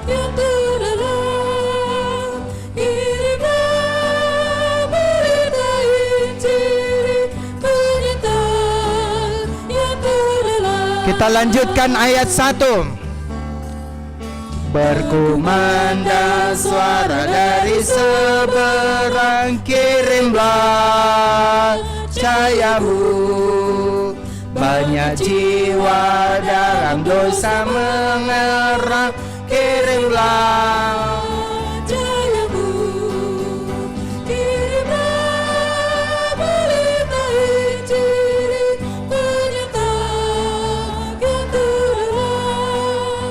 Yang terdalam, kirimlah berita Injil, penyitaan yang terdalam. Kita lanjutkan ayat 1. Berkumandang suara dari seberang, kirimlah cahayamu. Banyak jiwa dalam dosa mengerang, kirimlah. Cahayamu, kirimlah berita Injil, penyitaan yang terdalam.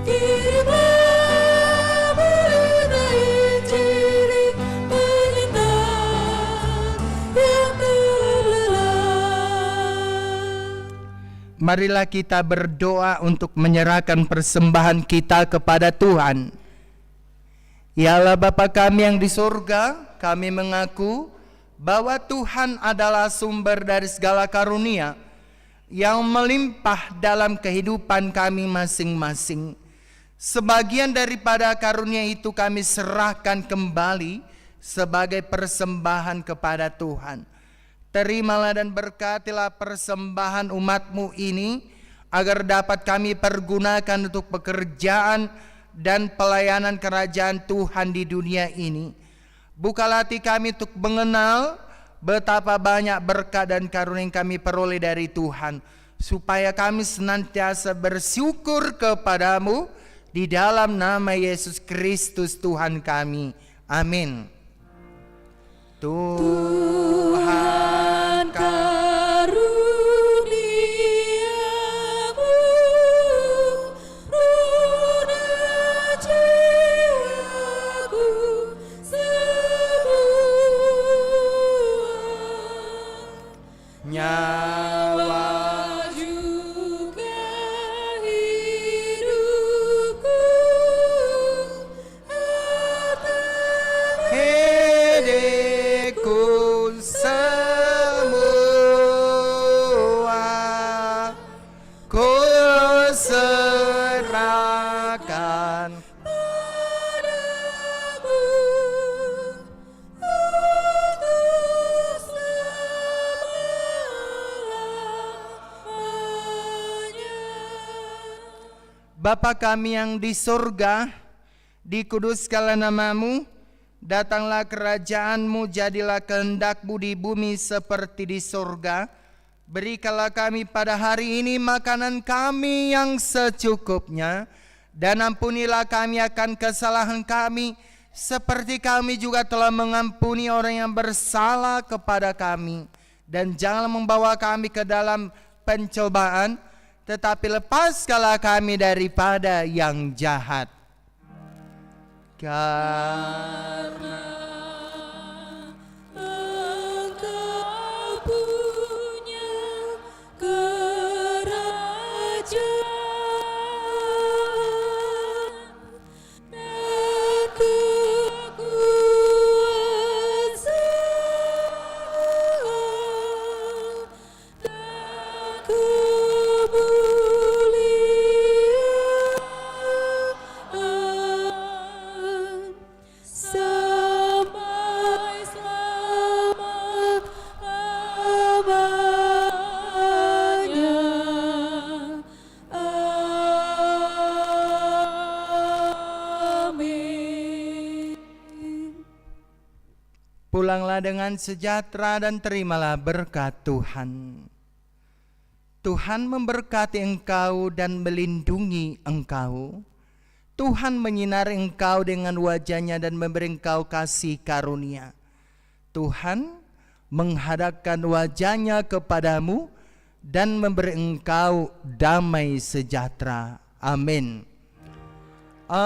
Kirimlah berita Injil, penyitaan yang terdalam. Marilah kita berdoa untuk menyerahkan persembahan kita kepada Tuhan. Ya Allah Bapa kami yang di surga, kami mengaku bahwa Tuhan adalah sumber dari segala karunia yang melimpah dalam kehidupan kami masing-masing. Sebagian daripada karunia itu kami serahkan kembali sebagai persembahan kepada Tuhan. Terimalah dan berkatilah persembahan umat-Mu ini, agar dapat kami pergunakan untuk pekerjaan dan pelayanan kerajaan Tuhan di dunia ini. Bukalah hati kami untuk mengenal betapa banyak berkat dan karunia yang kami peroleh dari Tuhan, supaya kami senantiasa bersyukur kepadamu di dalam nama Yesus Kristus Tuhan kami. Amin. Tuhan Karuniamu, roda jiwaku semua, nyawa juga hidupku, hidupku semua ku serahkan. padamu untuk selama-lamanya. Bapa kami yang di surga, dikuduskanlah namamu, datanglah kerajaanmu, jadilah kehendak-Mu di bumi seperti di surga. Berikanlah kami pada hari ini makanan kami yang secukupnya, dan ampunilah kami akan kesalahan kami, seperti kami juga telah mengampuni orang yang bersalah kepada kami. Dan janganlah membawa kami ke dalam pencobaan, tetapi lepaskanlah kami daripada yang jahat. Karena Engkau punya kerajaan dan kekuasaan dan kemuliaan sampai selama-lamanya. Amin. pulanglah dengan sejahtera dan terimalah berkat Tuhan. Tuhan memberkati engkau dan melindungi engkau. Tuhan menyinari engkau dengan wajah-Nya dan memberi engkau kasih karunia. Tuhan menghadapkan wajah-Nya kepadamu dan memberi engkau damai sejahtera. Amin. Amin.